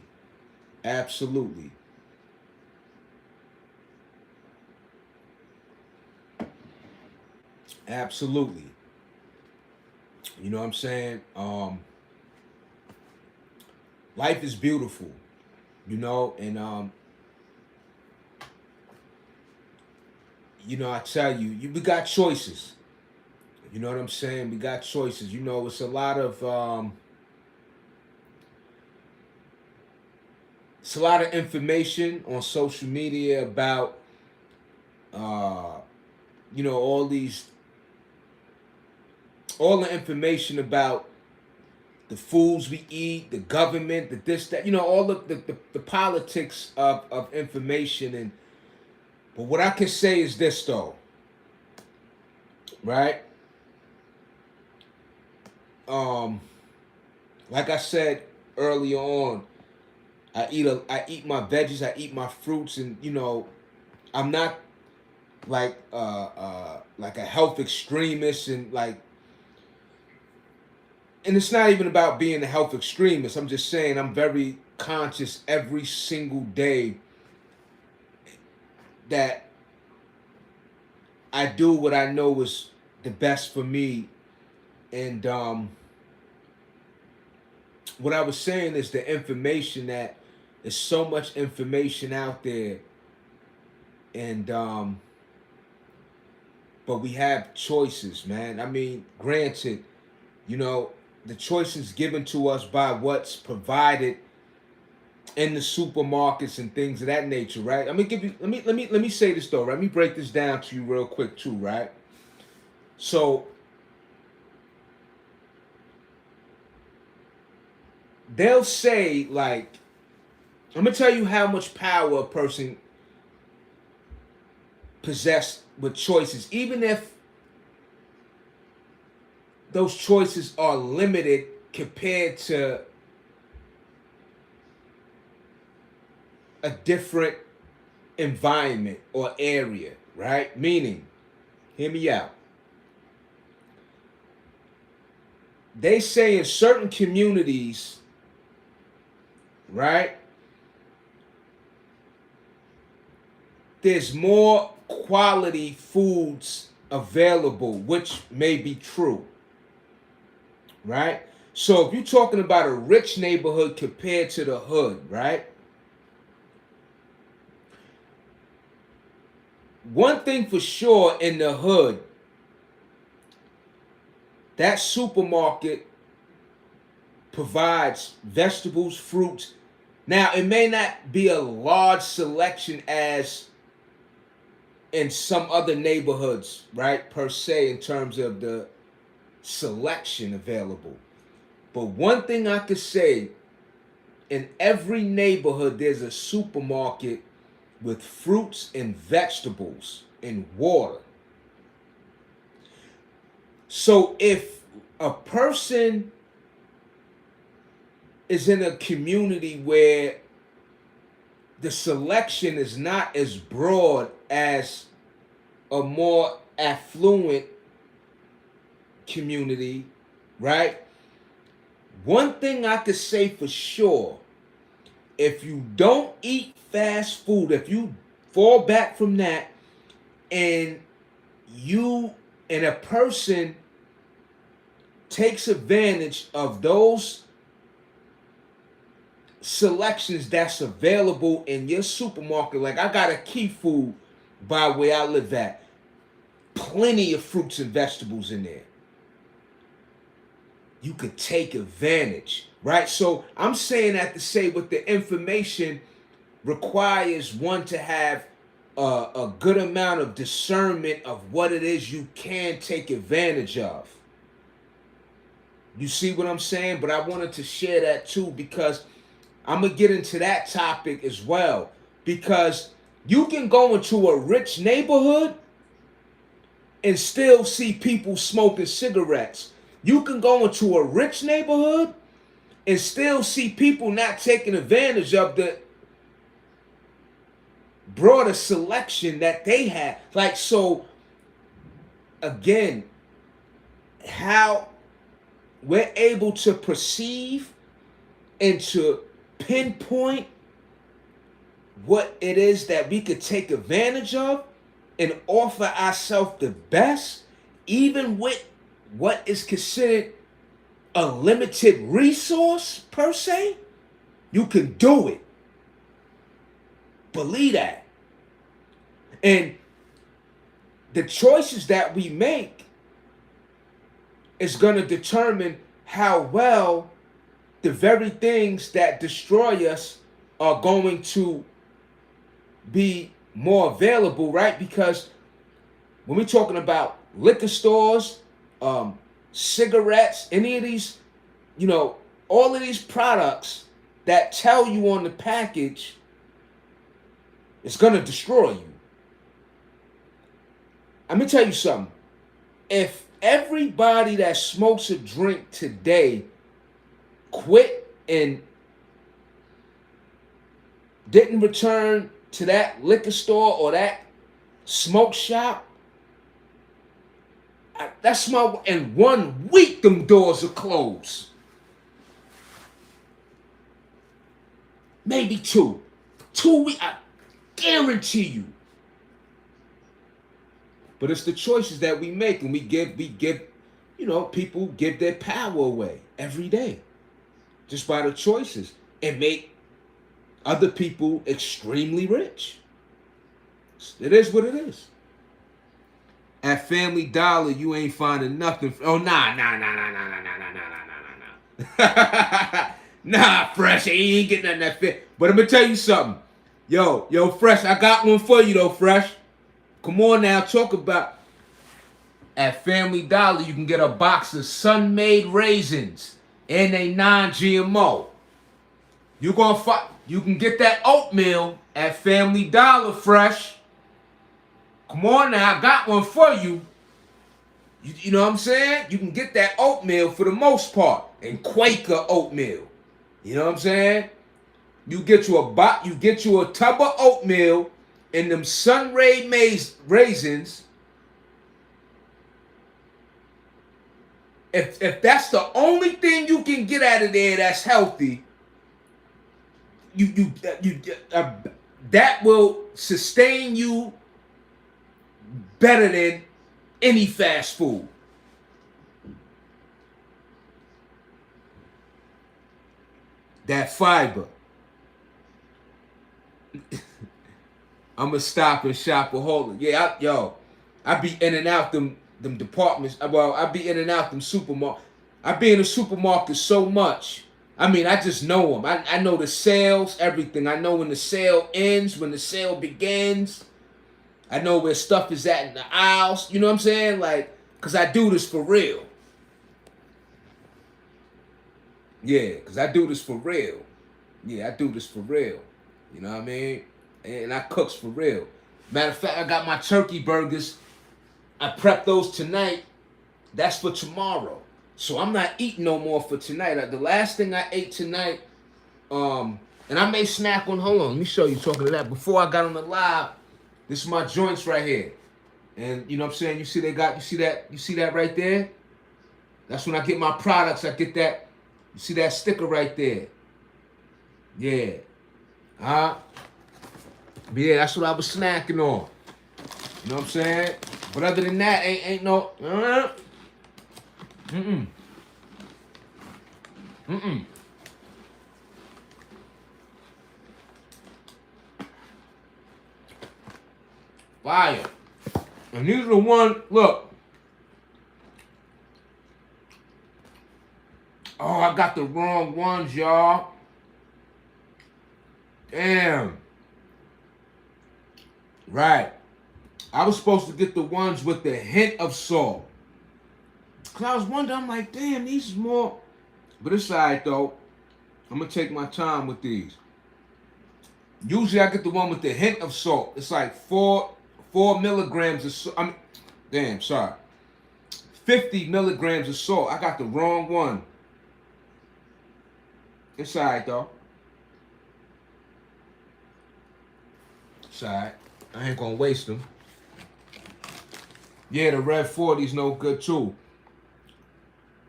Absolutely. Absolutely. You know what I'm saying? Life is beautiful, and I tell you, we got choices. You know what I'm saying? We got choices. It's a lot of information on social media about all the information about the foods we eat, the government, the this, that, all the politics of information. But what I can say is this though, right? Like I said earlier on, I eat my veggies, I eat my fruits, and I'm not like a health extremist and it's not even about being a health extremist. I'm just saying I'm very conscious every single day that I do what I know is the best for me. And what I was saying is the information that there's so much information out there, and but we have choices, man. I mean, granted, the choices given to us by what's provided in the supermarkets and things of that nature, right? Let me say this though, right? Let me break this down to you real quick too, right? So they'll say like, I'm gonna tell you how much power a person possessed with choices, even if those choices are limited compared to a different environment or area, right? Meaning, hear me out. They say in certain communities, right, there's more quality foods available, which may be true, right? So if you're talking about a rich neighborhood compared to the hood, right? One thing for sure in the hood, that supermarket provides vegetables, fruits. Now, it may not be a large selection as in some other neighborhoods, right, per se, in terms of the selection available. But one thing I could say, in every neighborhood, there's a supermarket with fruits and vegetables and water. So if a person is in a community where the selection is not as broad as a more affluent community, right? One thing I could say for sure, if you don't eat fast food, if you fall back from that and you and a person takes advantage of those selections that's available in your supermarket, like I got a Key Food by where I live at, plenty of fruits and vegetables in there. You could take advantage, right? So I'm saying that to say what the information requires one to have a good amount of discernment of what it is you can take advantage of. You see what I'm saying? But I wanted to share that too because I'm going to get into that topic as well. Because you can go into a rich neighborhood and still see people smoking cigarettes. You can go into a rich neighborhood and still see people not taking advantage of the broader selection that they have. Like, so, again, how we're able to perceive and to pinpoint what it is that we could take advantage of and offer ourselves the best, even with what is considered a limited resource per se, you can do it. Believe that. And the choices that we make is going to determine how well the very things that destroy us are going to be more available, right? Because when we're talking about liquor stores, cigarettes, any of these, all of these products that tell you on the package, it's going to destroy you. Let me tell you something. If everybody that smokes a drink today quit and didn't return to that liquor store or that smoke shop, in 1 week, them doors are closed. Maybe 2. 2 weeks, I guarantee you. But it's the choices that we make, and we give, people give their power away every day just by the choices and make other people extremely rich. It is what it is. At Family Dollar, you ain't finding nothing. Oh, nah. Nah, Fresh, you ain't getting nothing that fit. But I'm going to tell you something. Yo, Fresh, I got one for you, though, Fresh. Come on now, talk about. At Family Dollar, you can get a box of Sun-Made raisins and a non-GMO. You can get that oatmeal at Family Dollar, Fresh. Come on now, I got one for you. You know what I'm saying? You can get that oatmeal for the most part, and Quaker oatmeal. You know what I'm saying? You get you a tub of oatmeal and them Sun-Made raisins. If that's the only thing you can get out of there that's healthy, that will sustain you better than any fast food. That fiber. I'm gonna Stop and Shop a whole. Yeah, I be in and out them departments. Well, I be in and out them supermarkets. I be in the supermarket so much. I mean, I just know them. I know the sales, everything. I know when the sale ends, when the sale begins. I know where stuff is at in the aisles. You know what I'm saying? Like, because I do this for real. Yeah, because I do this for real. Yeah, I do this for real. You know what I mean? And I cooks for real. Matter of fact, I got my turkey burgers. I prepped those tonight. That's for tomorrow. So I'm not eating no more for tonight. The last thing I ate tonight, and I may snack on. Hold on, let me show you. Talking to that before I got on the live. This is my joints right here, and you know what I'm saying. You see they got. You see that right there. That's when I get my products. I get that. You see that sticker right there. Yeah. But yeah, that's what I was snacking on. You know what I'm saying? But other than that, ain't no. Fire. And these are the ones. Look. Oh, I got the wrong ones, y'all. Damn. Right. I was supposed to get the ones with the hint of salt. Cause I was wondering, I'm like, damn, these is more. But it's alright though. I'm gonna take my time with these. Usually I get the one with the hint of salt. It's like 4 milligrams of salt. Damn, sorry. 50 milligrams of salt. I got the wrong one. It's alright though. It's alright. I ain't gonna waste them. Yeah, the red 40's no good too.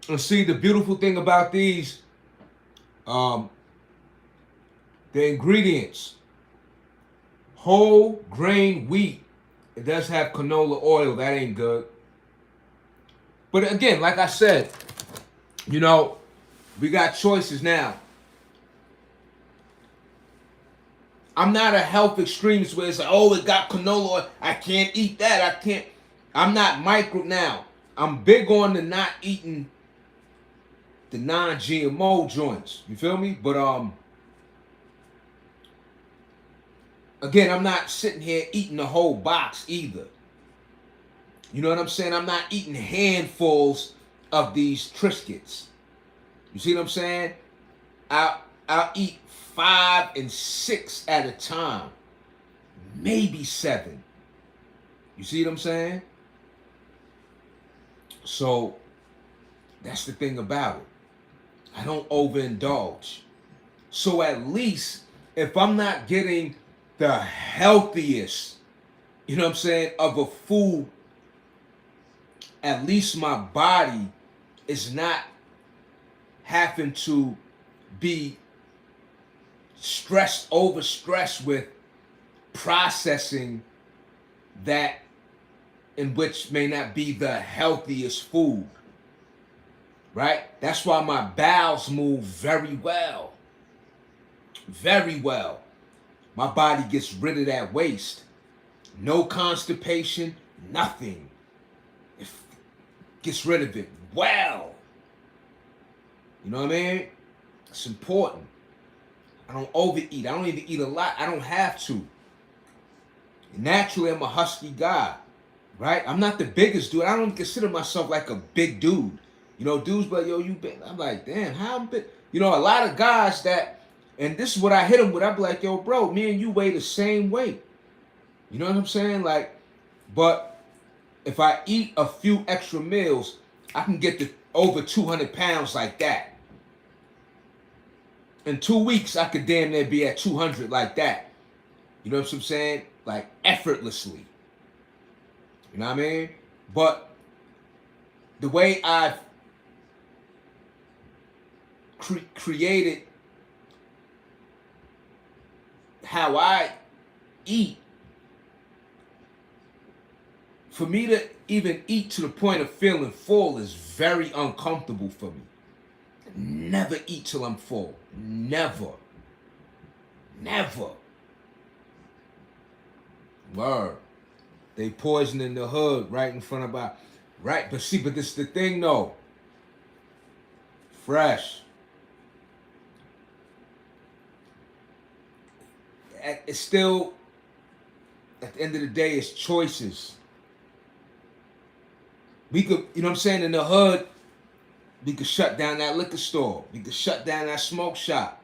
And see, the beautiful thing about these, the ingredients, whole grain wheat. It does have canola oil. That ain't good. But again, like I said, you know, we got choices now. I'm not a health extremist where it's like, oh, it got canola oil. I can't eat that. I can't. I'm not micro now. I'm big on the not eating the non-GMO joints. You feel me? But again, I'm not sitting here eating the whole box either. You know what I'm saying? I'm not eating handfuls of these Triscuits. You see what I'm saying? I'll eat 5 and 6 at a time. Maybe 7. You see what I'm saying? So that's the thing about it. I don't overindulge. So at least if I'm not getting the healthiest, you know what I'm saying, of a food, at least my body is not having to be overstressed with processing that in which may not be the healthiest food. Right? That's why my bowels move very well. Very well. My body gets rid of that waste. No constipation, nothing. It gets rid of it well. You know what I mean? It's important. I don't overeat. I don't even eat a lot. I don't have to. Naturally, I'm a husky guy. Right? I'm not the biggest dude. I don't consider myself like a big dude. You know, dudes, but yo, you big. I'm like, damn, how I'm big? You know, a lot of guys that, and this is what I hit them with. I be like, yo, bro, me and you weigh the same weight. You know what I'm saying? Like, but if I eat a few extra meals, I can get to over 200 pounds like that. In 2 weeks, I could damn near be at 200 like that. You know what I'm saying? Like, effortlessly. You know what I mean? But the way I've created how I eat, for me to even eat to the point of feeling full is very uncomfortable for me. Never eat till I'm full. Never. Never. Word. They poisoning the hood right in front of our, right? But see, but this is the thing though. Fresh. It's still, at the end of the day, it's choices. We could, you know what I'm saying, in the hood, we could shut down that liquor store. We could shut down that smoke shop.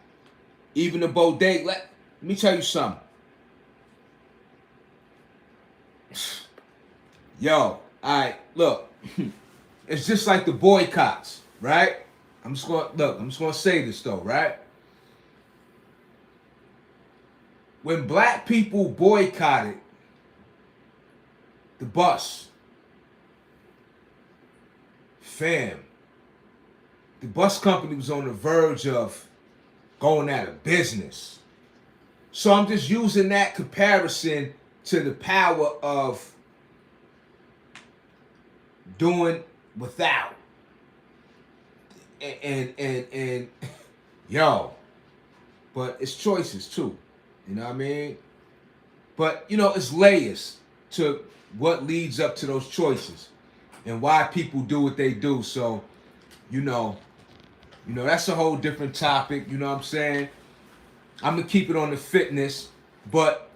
Even the bodega. Let me tell you something. Yo, all right, look. It's just like the boycotts, right? I'm just gonna say this though, right? When black people boycotted the bus, fam, the bus company was on the verge of going out of business. So I'm just using that comparison to the power of doing without. And yo, but it's choices too. You know what I mean? But you know, it's layers to what leads up to those choices and why people do what they do. So, you know, that's a whole different topic. You know what I'm saying? I'm gonna keep it on the fitness, but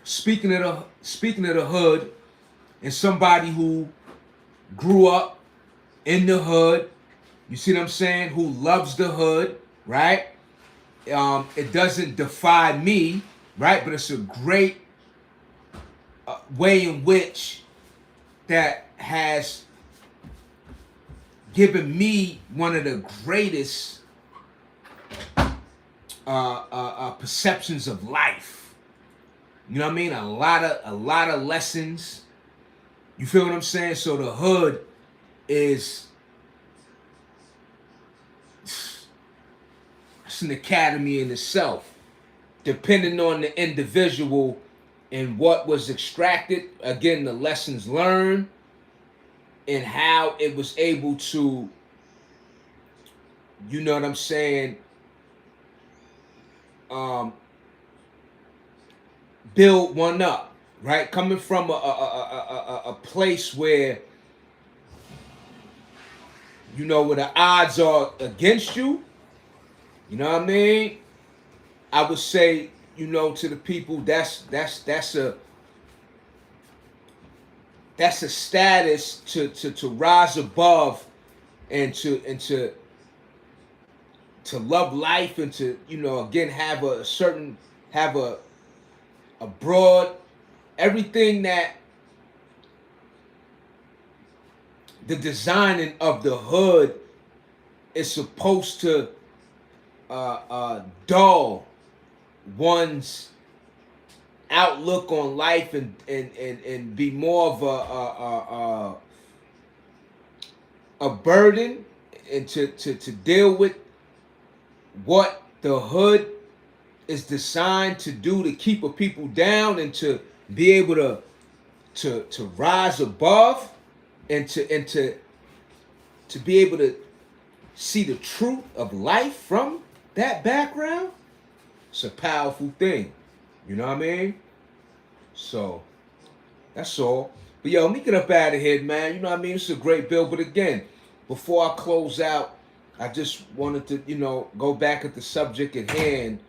speaking of the hood and somebody who grew up in the hood, you see what I'm saying? Who loves the hood, right? It doesn't define me, right? But it's a great way in which that has given me one of the greatest perceptions of life. You know what I mean? A lot of lessons. You feel what I'm saying? So the hood is it's an academy in itself, depending on the individual and what was extracted. Again, the lessons learned and how it was able to, you know what I'm saying, build one up, right? Coming from a place where, you know, where the odds are against you, you know what I mean? I would say, you know, to the people, that's a status to rise above and to love life and to, you know, again have a broad everything that the designing of the hood is supposed to dull one's outlook on life and be more of a burden and to deal with what the hood is designed to do to keep a people down and to be able to rise above and to be able to see the truth of life from that background. It's a powerful thing. You know what I mean? So that's all. But yo, let me get up out of here, man. You know what I mean? It's a great bill. But again, before I close out, I just wanted to, you know, go back at the subject at hand,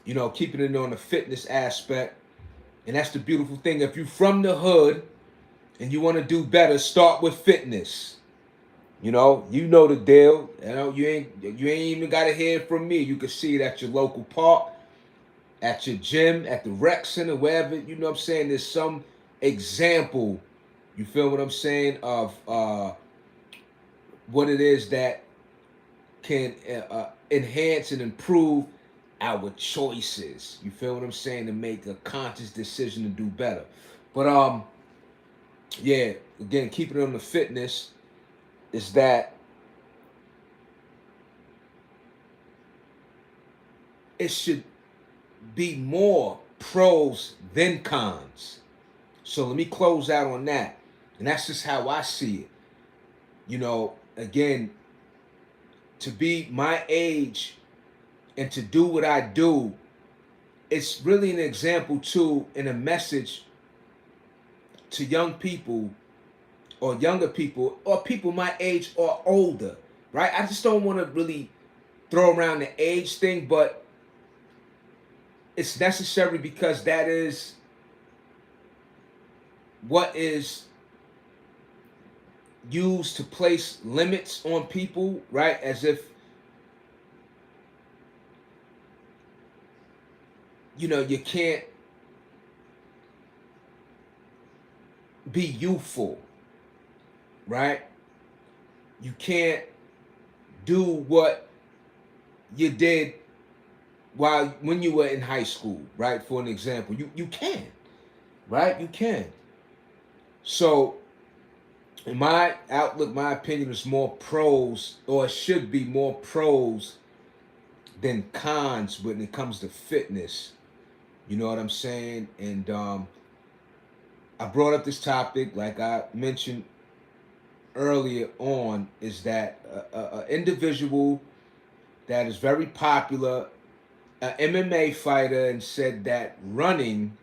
you know, keeping it on the fitness aspect. And that's the beautiful thing. If you're from the hood and you want to do better, start with fitness. You know the deal. You know, you ain't even gotta hear it from me. You can see it at your local park, at your gym, at the rec center, wherever, you know what I'm saying, there's some example, you feel what I'm saying, of what it is that can enhance and improve our choices. You feel what I'm saying? To make a conscious decision to do better. But yeah, again, keeping it on the fitness is that it should be more pros than cons. So let me close out on that. And that's just how I see it. You know, again, to be my age and to do what I do, it's really an example too and a message to young people or younger people or people my age or older, right? I just don't want to really throw around the age thing, but it's necessary because that is what is used to place limits on people, right? As if, you know, you can't be youthful, right? You can't do what you did when you were in high school, right? For an example, you can, right? You can. So, in my outlook, my opinion is more pros, or it should be more pros than cons when it comes to fitness. You know what I'm saying? And I brought up this topic, like I mentioned earlier on, is that an individual that is very popular, an MMA fighter, and said that running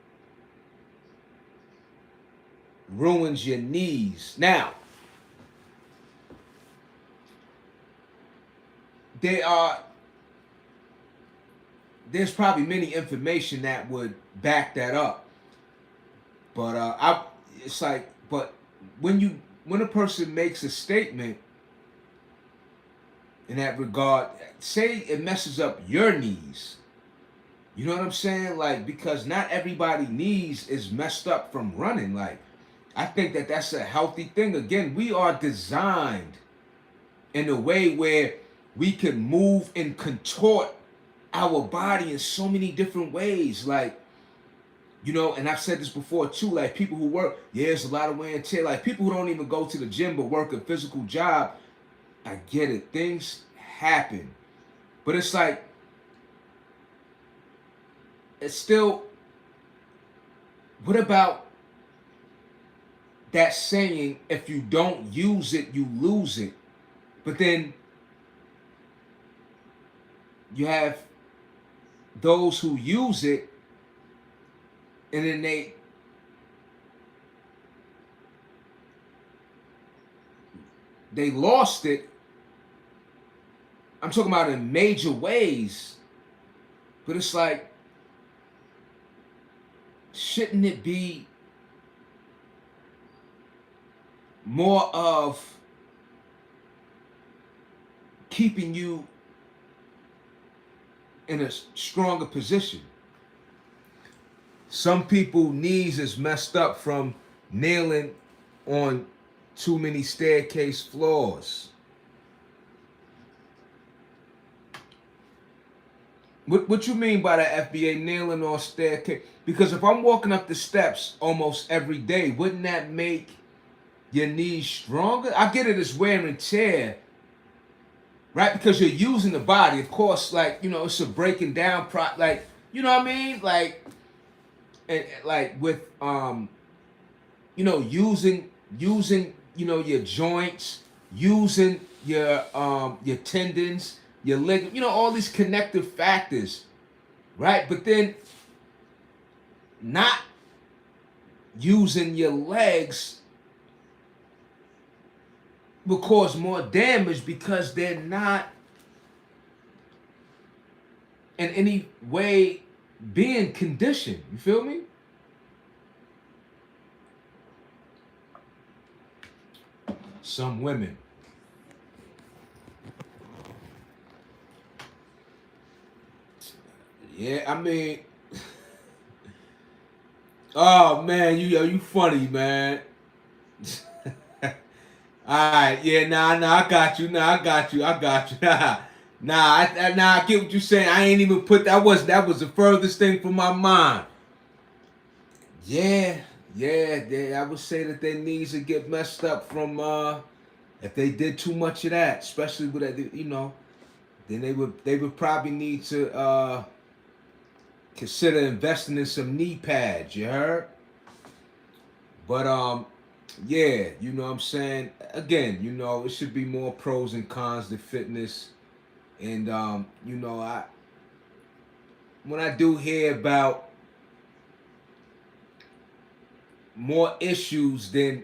ruins your knees. Now, there are there's probably many information that would back that up, but it's like, but when a person makes a statement in that regard, say it messes up your knees. You know what I'm saying? Like, because not everybody knees is messed up from running. Like, I think that that's a healthy thing. Again, we are designed in a way where we can move and contort our body in so many different ways. Like, you know, and I've said this before too, like people who work, yeah, it's a lot of wear and tear. Like people who don't even go to the gym but work a physical job, I get it. Things happen. But it's like, it's still, what about that saying, if you don't use it, you lose it? But then you have those who use it and then they lost it. I'm talking about in major ways. But it's like, shouldn't it be more of keeping you in a stronger position? Some people knees is messed up from nailing on too many staircase floors. What you mean by that, FBA, nailing on staircase? Because if I'm walking up the steps almost every day, wouldn't that make your knees stronger? I get it as wear and tear, right? Because you're using the body. Of course, like, you know, it's a breaking down like, you know what I mean? Like, and like with you know, using you know, your joints, using your tendons, your leg, you know, all these connective factors, right? But then not using your legs will cause more damage because they're not in any way being conditioned. You feel me? Some women. Yeah, I mean, oh man, you funny, man. All right, yeah, nah, I got you. Nah, I got you. I get what you're saying. I ain't even put that was the furthest thing from my mind. Yeah, I would say that their knees would get messed up from if they did too much of that, especially with that, you know, then they would probably need to consider investing in some knee pads. You heard? But yeah, you know what I'm saying? Again, you know, it should be more pros and cons to fitness. And you know, when I do hear about more issues than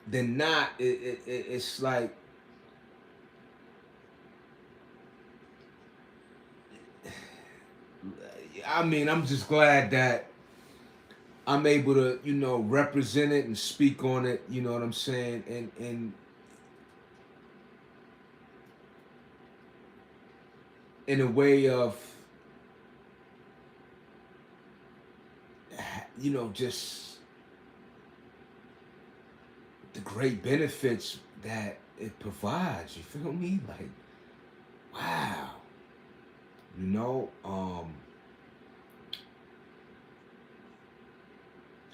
not, it's like, I mean, I'm just glad that I'm able to, you know, represent it and speak on it, you know what I'm saying? And in a way of, you know, just the great benefits that it provides. You feel me? Like, wow. You know,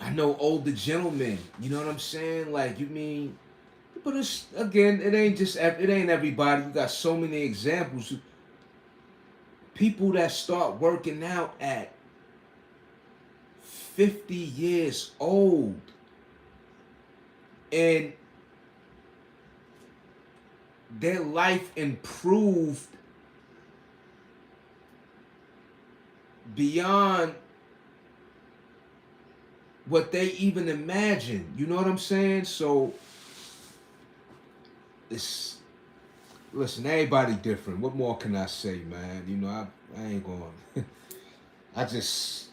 I know older gentlemen. You know what I'm saying? Like, you mean, but it's again, it ain't everybody. You got so many examples. People that start working out at 50 years old, and their life improved beyond what they even imagined. You know what I'm saying? So it's, listen, everybody different. What more can I say, man? You know, I ain't going. I just,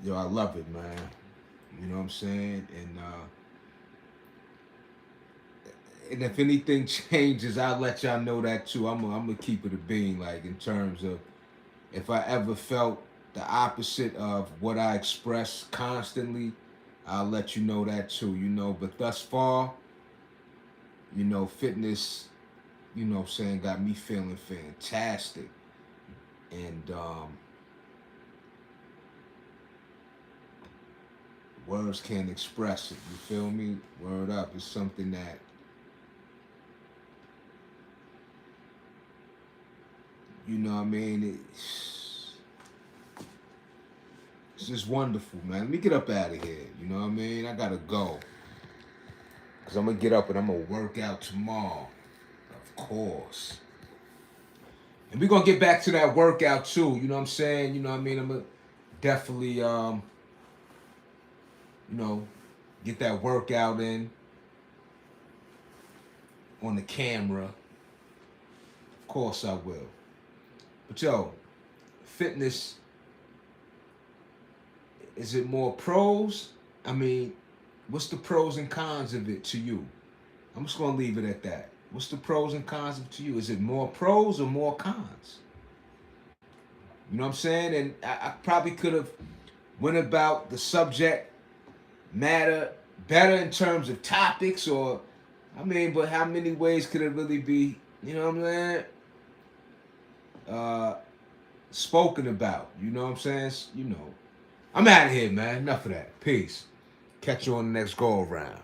yo, I love it, man. You know what I'm saying? And if anything changes, I'll let y'all know that too. I'm gonna keep it a bean, like in terms of if I ever felt the opposite of what I express constantly, I'll let you know that too. You know, but thus far, you know, fitness, you know, what I'm saying, got me feeling fantastic, and words can't express it. You feel me? Word up. It's something that, you know what I mean? It's just wonderful, man. Let me get up out of here. You know what I mean? I gotta go. Because I'm gonna get up and I'm gonna work out tomorrow. Of course. And we're gonna get back to that workout too. You know what I'm saying? You know what I mean? I'm gonna definitely you know, get that workout in on the camera. Of course I will. But yo, fitness, is it more pros? I mean, what's the pros and cons of it to you? I'm just gonna leave it at that. What's the pros and cons of it to you? Is it more pros or more cons? You know what I'm saying? And I probably could have went about the subject matter better in terms of topics, or I mean, but how many ways could it really be? You know what I'm saying? Uh, Spoken about. You know what I'm saying? You know. I'm out of here, man. Enough of that. Peace. Catch you on the next go around.